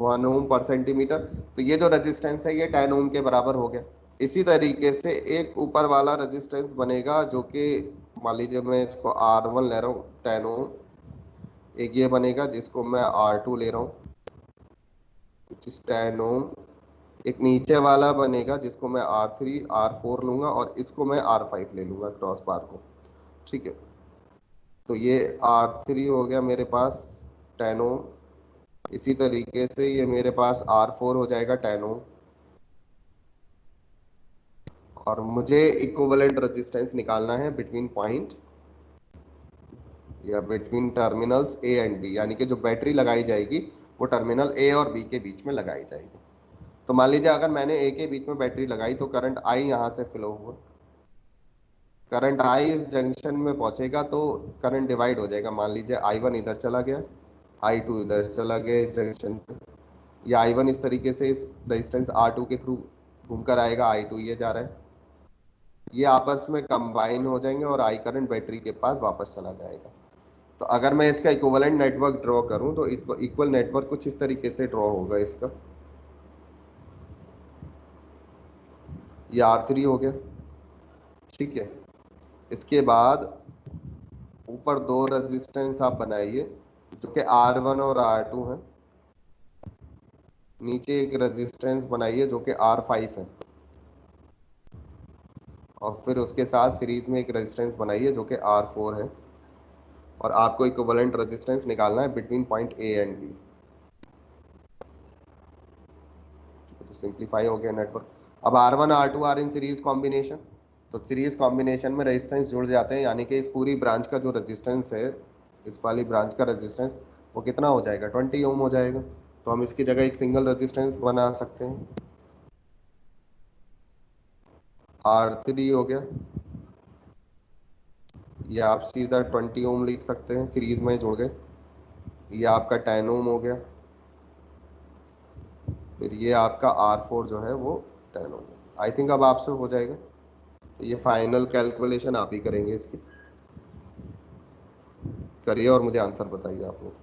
1 ओम पर सेंटीमीटर। तो ये जो रेजिस्टेंस है ये 10 ओम के बराबर हो गया। इसी तरीके से एक ऊपर वाला रेजिस्टेंस बनेगा जो कि मान लीजिए मैं इसको R1 ले रहा हूँ 10 ओम, एक ये बनेगा जिसको मैं R2 ले रहा हूँ 10 ओम, एक नीचे वाला बनेगा जिसको मैं R3 R4 लूंगा, और इसको मैं R5 ले लूंगा क्रॉस बार को। ठीक है, तो ये R3 हो गया मेरे पास 10 ओम, इसी तरीके से ये मेरे पास R4 हो जाएगा 10 ओम, और मुझे इक्विवेलेंट रेजिस्टेंस निकालना है बिटवीन पॉइंट या between terminals A and B, यानी कि जो बैटरी लगाई जाएगी वो टर्मिनल ए और बी के बीच में लगाई जाएगी। तो मान लीजिए अगर मैंने ए के बीच में बैटरी लगाई तो करंट आई यहाँ से फ्लो हुआ, करंट आई इस जंक्शन में पहुंचेगा तो करंट डिवाइड हो जाएगा। मान लीजिए I1 इधर चला गया, I2 इधर चला गया इस जंक्शन पे, या I1 इस तरीके से इस रेजिस्टेंस R2 के थ्रू घूमकर आएगा, I2 ये जा रहा है, ये आपस में कंबाइन हो जाएंगे और आई करंट बैटरी के पास वापस चला जाएगा। तो अगर मैं इसका इक्विवेलेंट नेटवर्क ड्रॉ करूं तो इक्वल नेटवर्क कुछ इस तरीके से ड्रॉ होगा इसका। ये R3 हो गया, ठीक है। इसके बाद ऊपर दो रेजिस्टेंस आप बनाइए जो कि R1 और R2 है। नीचे एक रेजिस्टेंस बनाइए जो कि R5 है, और फिर उसके साथ सीरीज में एक रेजिस्टेंस बनाइए जो कि R4 है, और आपको इक्विवेलेंट रेजिस्टेंस निकालना है between point A and B। तो सिंप्लीफाई हो गया नेटवर्क। अब R1 R2 are in series combination, तो सीरीज कॉम्बिनेशन में रेजिस्टेंस जुड़ जाते हैं, यानी कि इस पूरी ब्रांच का जो रेजिस्टेंस है, इस वाली ब्रांच का रेजिस्टेंस वो कितना हो जाएगा, 20 ओम हो जाएगा। तो हम इसकी जगह एक सिंगल रेजिस्टेंस बना सकते हैं, R3 हो गया। ये आप सीधा 20 ओम लिख सकते हैं, सीरीज में जुड़ गए। ये आपका 10 ओम हो गया। फिर ये आपका R4 जो है वो 10 ओम। आई थिंक अब आपसे हो जाएगा। तो ये फाइनल कैलकुलेशन आप ही करेंगे इसकी, करिए और मुझे आंसर बताइए आप लोग।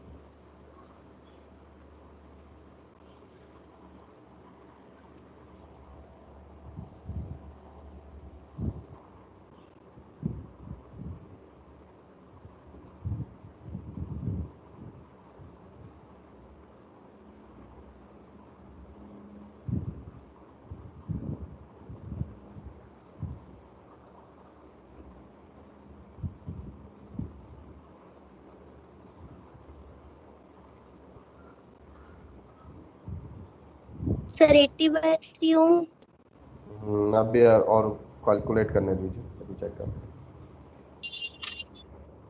सर 80/3 ओम। अब और कैलकुलेट करने दीजिए, अभी चेक करते हैं।